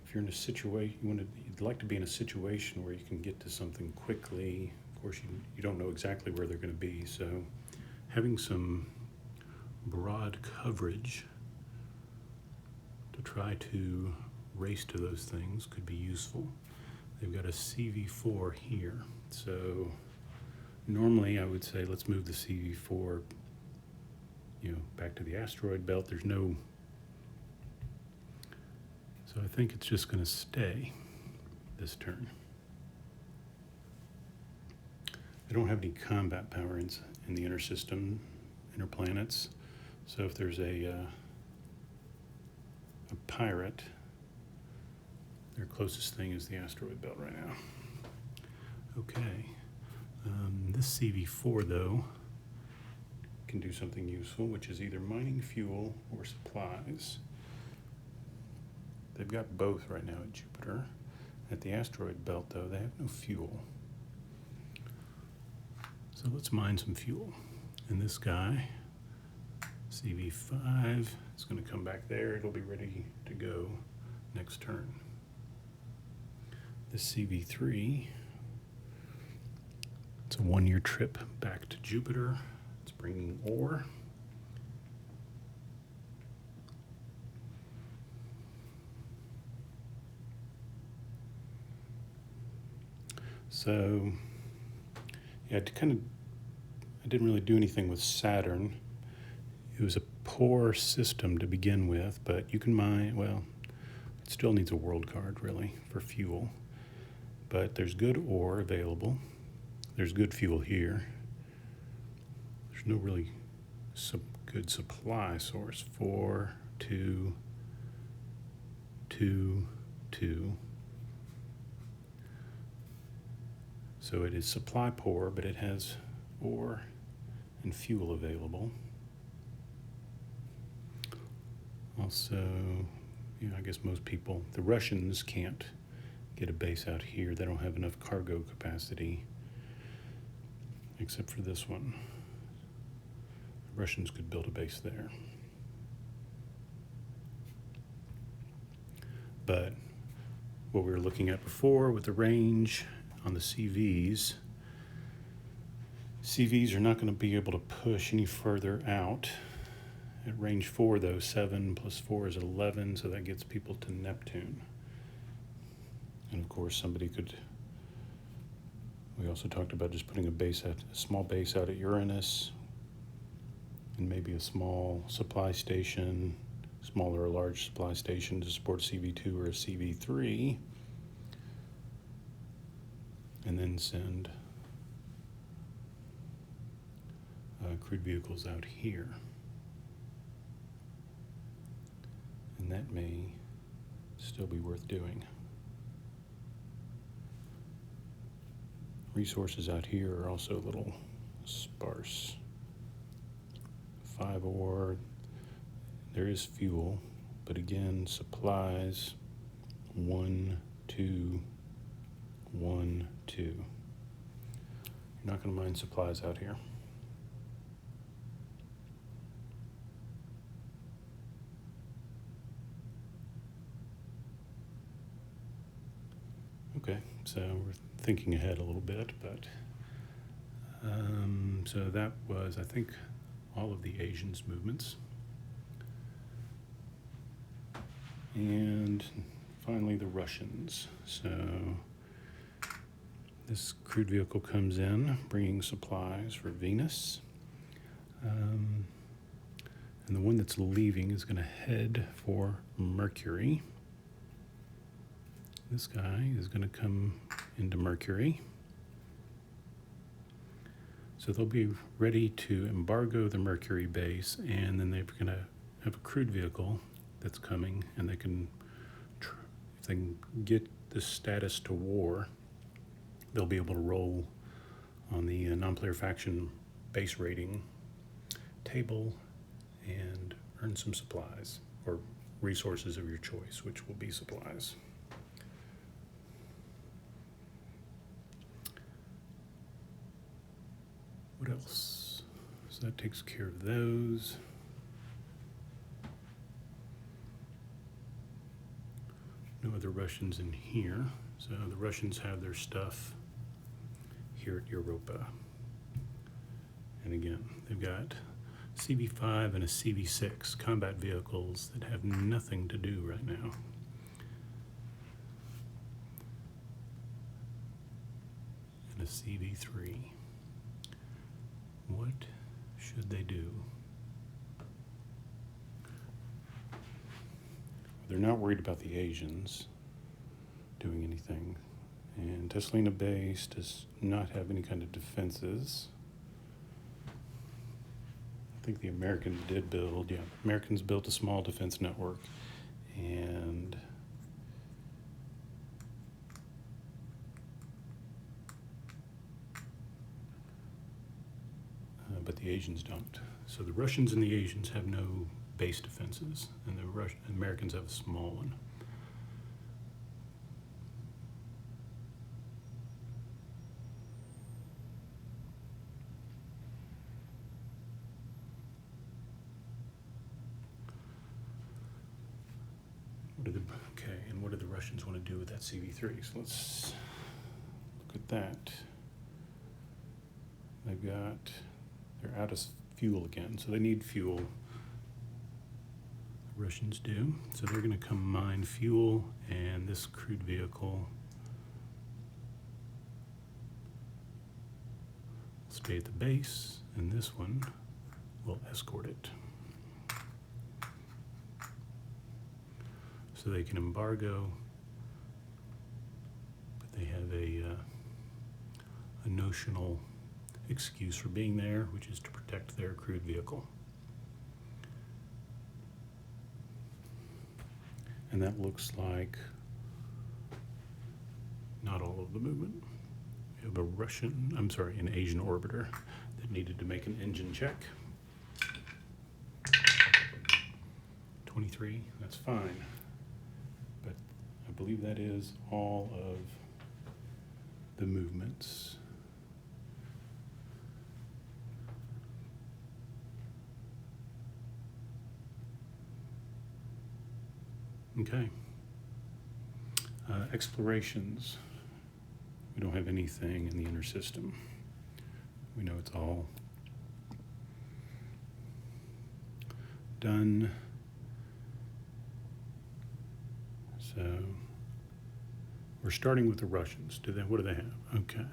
Speaker 1: if you're in a situation, you'd like to be in a situation where you can get to something quickly. Of course, you don't know exactly where they're going to be. So having some broad coverage to try to race to those things could be useful. They've got a CV4 here. So normally I would say let's move the CV4 back to the asteroid belt. There's no, so I think it's just going to stay this turn. They don't have any combat power in the inner system, inner planets. So if there's a pirate, their closest thing is the asteroid belt right now. Okay, this CV4 though can do something useful, which is either mining fuel or supplies. They've got both right now at Jupiter. At the asteroid belt though, they have no fuel. So let's mine some fuel. And this guy, CV5, is going to come back there. It'll be ready to go next turn. This CV3, it's a 1-year trip back to Jupiter. It's bringing ore. So, yeah, I didn't really do anything with Saturn. It was a poor system to begin with, but you can mine, well, it still needs a world card, really, for fuel. But there's good ore available. There's good fuel here. There's no really good supply source. 4, 2, 2, 2. So it is supply poor, but it has ore and fuel available. Also, I guess most people, the Russians can't get a base out here. They don't have enough cargo capacity, except for this one. The Russians could build a base there. But what we were looking at before with the range on the CVs. CVs are not going to be able to push any further out. At range 4, though, 7 plus 4 is 11, so that gets people to Neptune. And of course, we also talked about just putting a small base out at Uranus, and maybe a small supply station, small or large supply station to support CV2 or a CV3, and then send crewed vehicles out here. And that may still be worth doing. Resources out here are also a little sparse. 5 ore, there is fuel, but again, supplies, 1, 2, 1, 2. You're not going to mine supplies out here. Okay, so we're thinking ahead a little bit, but so that was, I think, all of the Asians' movements. And finally, the Russians. So this crewed vehicle comes in, bringing supplies for Venus. And the one that's leaving is going to head for Mercury. This guy is going to come into Mercury. So they'll be ready to embargo the Mercury base, and then they're going to have a crewed vehicle that's coming, and they can, if they can get the status to war, they'll be able to roll on the non-player faction base rating table and earn some supplies, or resources of your choice, which will be supplies. What else? So that takes care of those. No other Russians in here. So the Russians have their stuff here at Europa. And again, they've got CV5 and a CV6 combat vehicles that have nothing to do right now. And a CV3. What should they do? They're not worried about the Asians doing anything. And Teslina base does not have any kind of defenses. I think the Americans did build, Americans built a small defense network. And but the Asians don't. So the Russians and the Asians have no base defenses, and the Americans have a small one. What do the Russians want to do with that CV3? So let's look at that. They're out of fuel again, so they need fuel. The Russians do. So they're going to come mine fuel, and this crewed vehicle will stay at the base, and this one will escort it. So they can embargo, but they have a notional excuse for being there, which is to protect their crewed vehicle. And that looks like not all of the movement. We have an Asian orbiter that needed to make an engine check. 23, that's fine. But I believe that is all of the movements. Okay. Explorations. We don't have anything in the inner system. We know it's all done. So we're starting with the Russians. What do they have? Okay.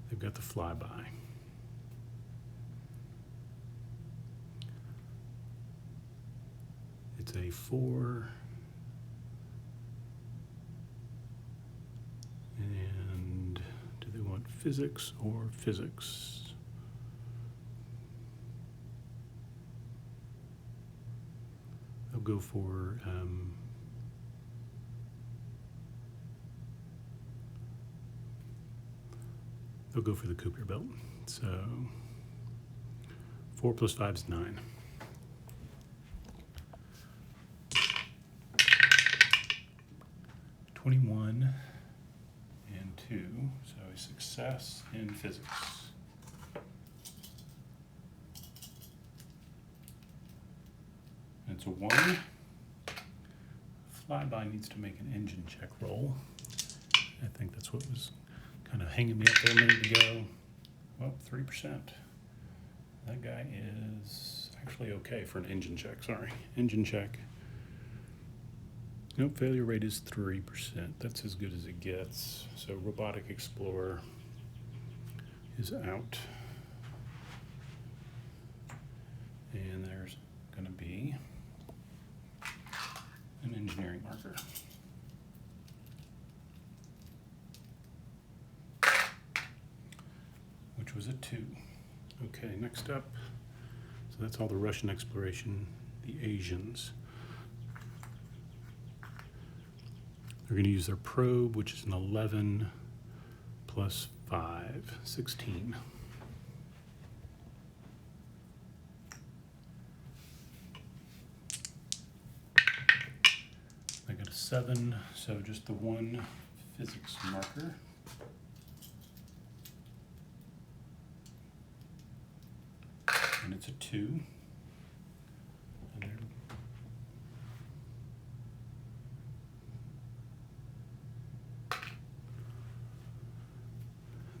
Speaker 1: They've got the flyby. It's a 4. And do they want physics or physics? They'll go for the Cooper Belt. So 4 plus 5 is 9. $21 and 2, so a success in physics. And it's a 1. Flyby needs to make an engine check roll. I think that's what was kind of hanging me up there a minute ago. Well, 3%. That guy is actually okay for an engine check. Sorry, engine check. Nope, failure rate is 3%. That's as good as it gets. So Robotic Explorer is out. And there's going to be an engineering marker. Which was a 2. Okay, next up. So that's all the Russian exploration, the Asians. They're going to use their probe, which is an 11 plus 5, 16. I got a 7, so just the 1 physics marker. And it's a 2. And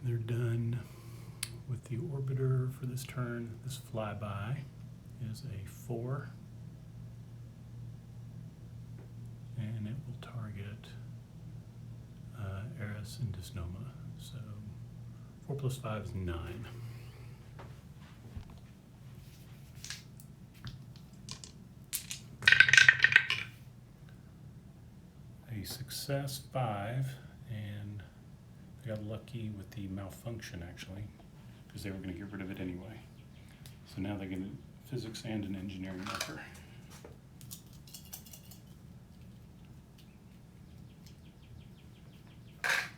Speaker 1: they're done with the orbiter for this turn. This flyby is a 4. And it will target Eris and Dysnoma. So 4 plus 5 is 9. A success 5, and they got lucky with the malfunction actually, because they were going to get rid of it anyway. So now they're going to physics and an engineering marker.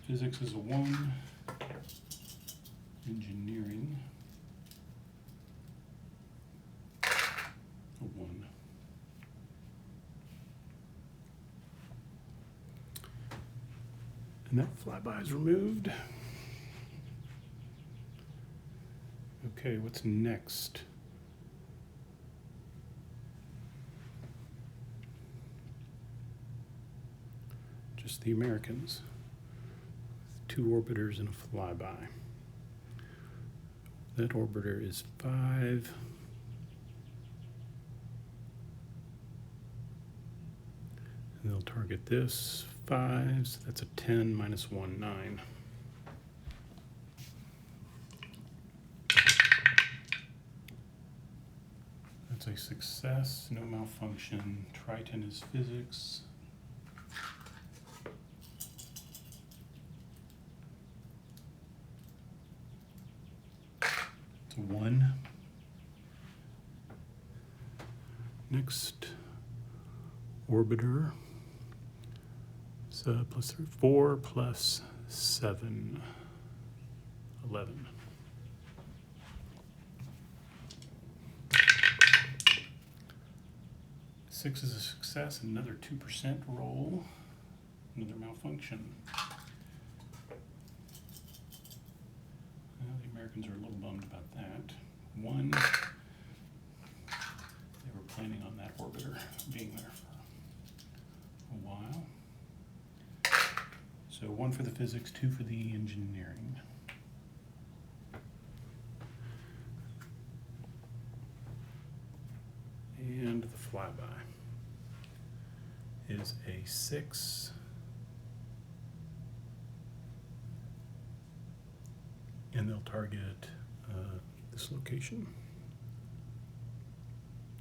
Speaker 1: Physics is a 1, engineering a 1. And that flyby is removed. Okay, what's next? Just the Americans. 2 orbiters and a flyby. That orbiter is 5. And they'll target this 5, so that's a 10 minus 1, 9. That's a success, no malfunction. Triton is physics. It's a 1. Next orbiter. So plus 3, 4 plus 7, 11. Six is a success, another 2% roll, another malfunction. Well, the Americans are a little bummed about that. 1, they were planning on that orbiter being there for a while. So 1 for the physics, 2 for the engineering. And the flyby is a 6. And they'll target this location.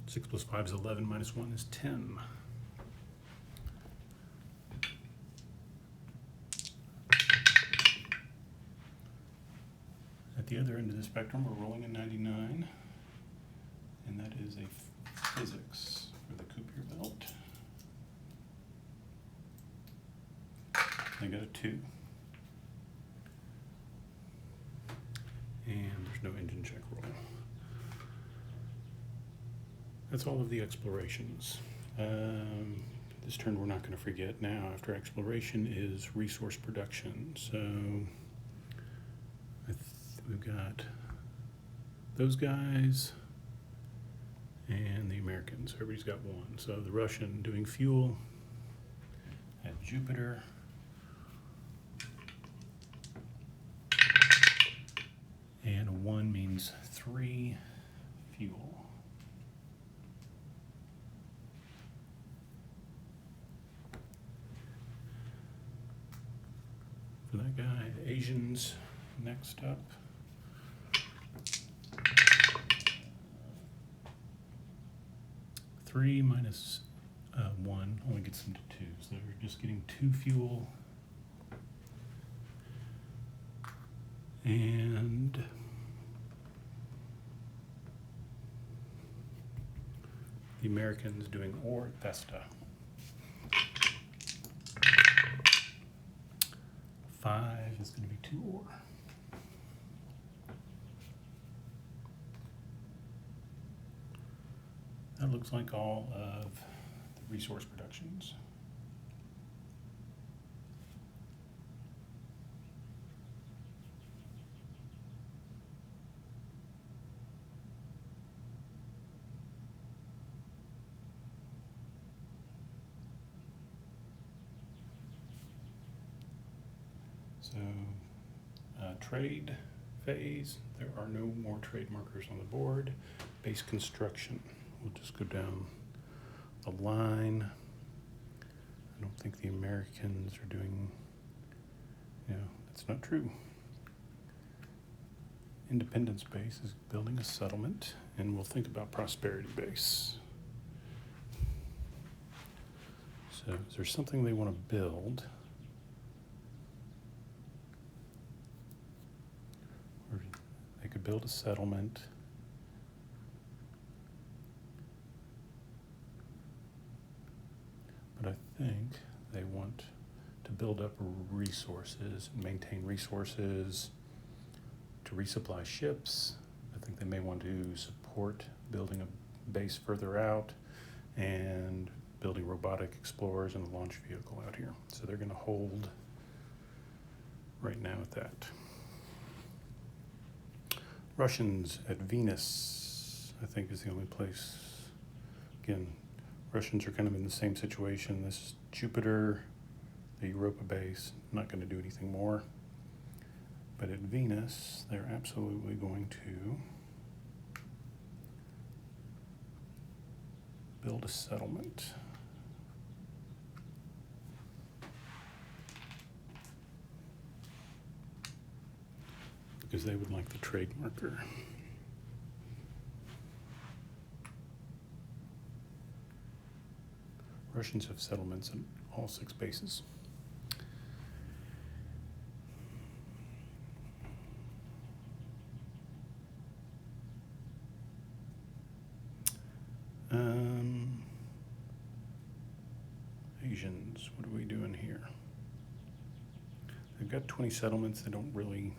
Speaker 1: 6 plus 5 is 11, minus 1 is 10. At the other end of the spectrum, we're rolling a 99, and that is a physics for the Kuiper Belt. They got a 2. And there's no engine check roll. That's all of the explorations. This turn we're not going to forget now. After exploration is resource production. So we've got those guys and the Americans. Everybody's got 1. So the Russian doing fuel at Jupiter. And a 1 means 3 fuel. For that guy, Asians next up. Three minus 1 only gets them to 2, so they're just getting 2 fuel. And the Americans doing ore at Vesta. 5 is going to be 2 ore. That looks like all of the resource productions. So, trade phase, there are no more trade markers on the board. Base construction, we'll just go down the line. I don't think the Americans are doing, that's not true. Independence Base is building a settlement, and we'll think about Prosperity Base. So is there something they want to build? Or they could build a settlement. But I think they want to build up resources, maintain resources, to resupply ships. I think they may want to support building a base further out and building robotic explorers and a launch vehicle out here. So they're going to hold right now at that. Russians at Venus, I think, is the only place. Again, Russians are kind of in the same situation. This is Jupiter, the Europa base, not going to do anything more. But at Venus, they're absolutely going to build a settlement. Because they would like the trade marker. Russians have settlements in all 6 bases. Asians, what are we doing here? They've got 20 settlements. They don't really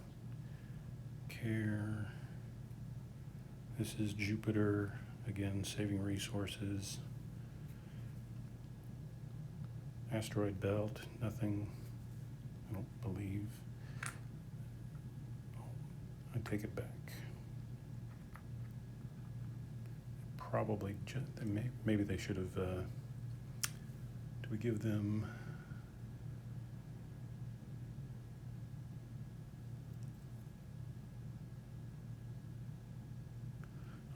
Speaker 1: care. This is Jupiter, again, saving resources. Asteroid Belt, nothing, I don't believe. I take it back. Probably, maybe they should have, do we give them,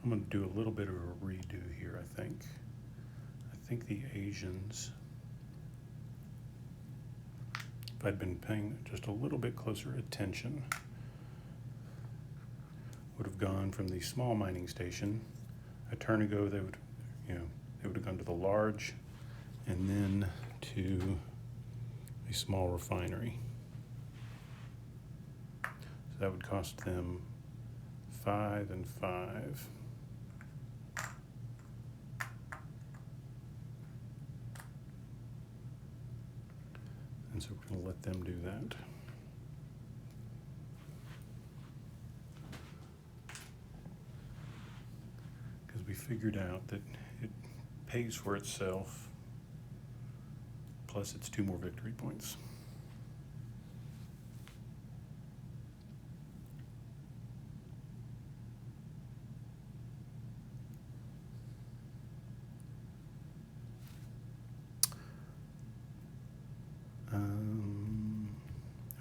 Speaker 1: I'm going to do a little bit of a redo here, I think. I think the Asians, if I'd been paying just a little bit closer attention, would have gone from the small mining station. A turn ago, they would have gone to the large and then to a small refinery. So that would cost them 5 and 5. And so we're going to let them do that. Because we figured out that it pays for itself, plus it's 2 more victory points.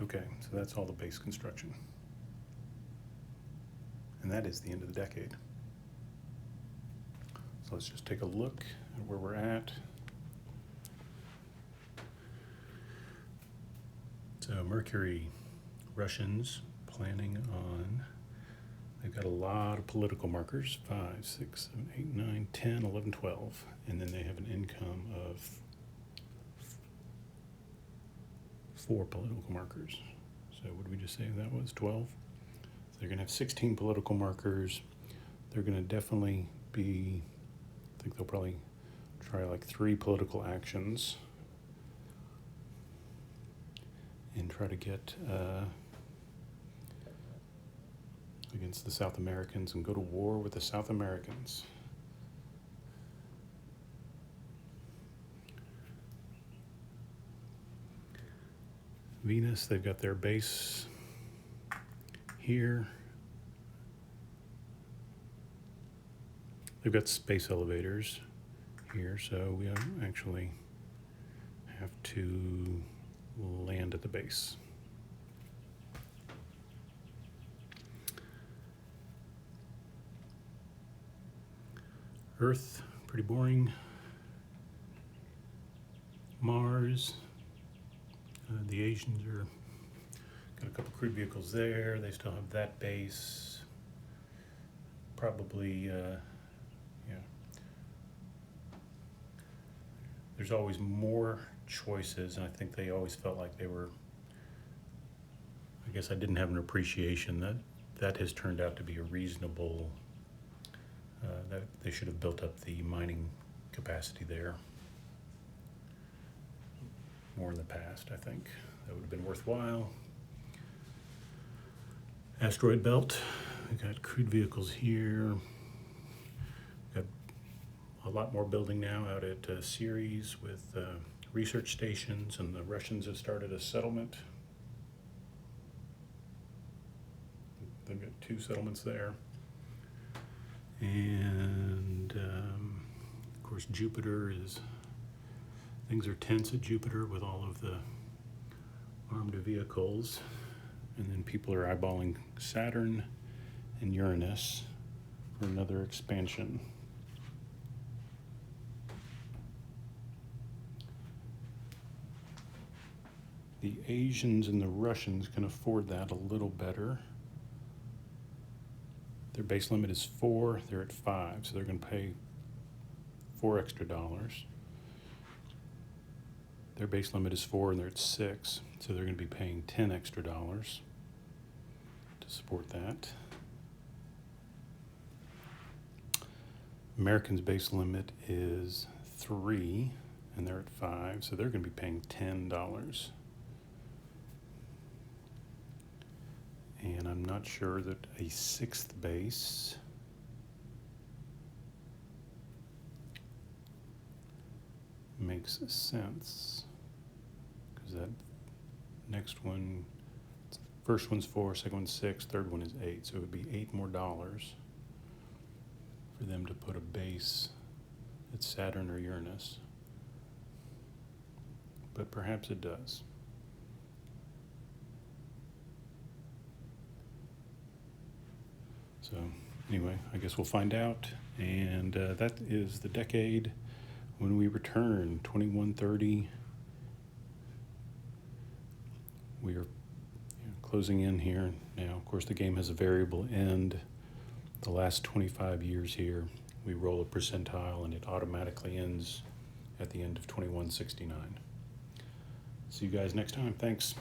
Speaker 1: Okay, so that's all the base construction. And that is the end of the decade. So let's just take a look at where we're at. So Mercury, Russians planning on, they've got a lot of political markers, 5, 6, 7, 8, 9, 10, 11, 12. And then they have an income of 4 political markers. So what did we just say that was? 12? So they're going to have 16 political markers. They're going to definitely be, I think they'll probably try like 3 political actions and try to get against the South Americans and go to war with the South Americans. Venus, they've got their base here. They've got space elevators here, so we actually have to land at the base. Earth, pretty boring. Mars, the Asians are got a couple crude vehicles there. They still have that base. Probably, there's always more choices, and I think they always felt like they were, I guess I didn't have an appreciation that has turned out to be a reasonable, that they should have built up the mining capacity there more in the past. I think that would have been worthwhile. Asteroid Belt, we got crude vehicles here. Got a lot more building now out at Ceres with research stations, and the Russians have started a settlement. They've got 2 settlements there. And of course Jupiter is, things are tense at Jupiter with all of the armed vehicles. And then people are eyeballing Saturn and Uranus for another expansion. The Asians and the Russians can afford that a little better. Their base limit is 4, they're at 5, so they're going to pay $4 extra. Their base limit is 4 and they're at 6, so they're going to be paying $10 extra to support that. Americans' base limit is 3 and they're at 5, so they're going to be paying $10. And I'm not sure that a 6th base makes sense, because that next one, first one's 4, second one's 6, third one is 8, so it would be $8 more for them to put a base at Saturn or Uranus. But perhaps it does. So Anyway, I guess we'll find out. And that is the decade when we return, 2130. We are closing in here. Now, of course, the game has a variable end. The last 25 years here, we roll a percentile and it automatically ends at the end of 2169. See you guys next time. Thanks.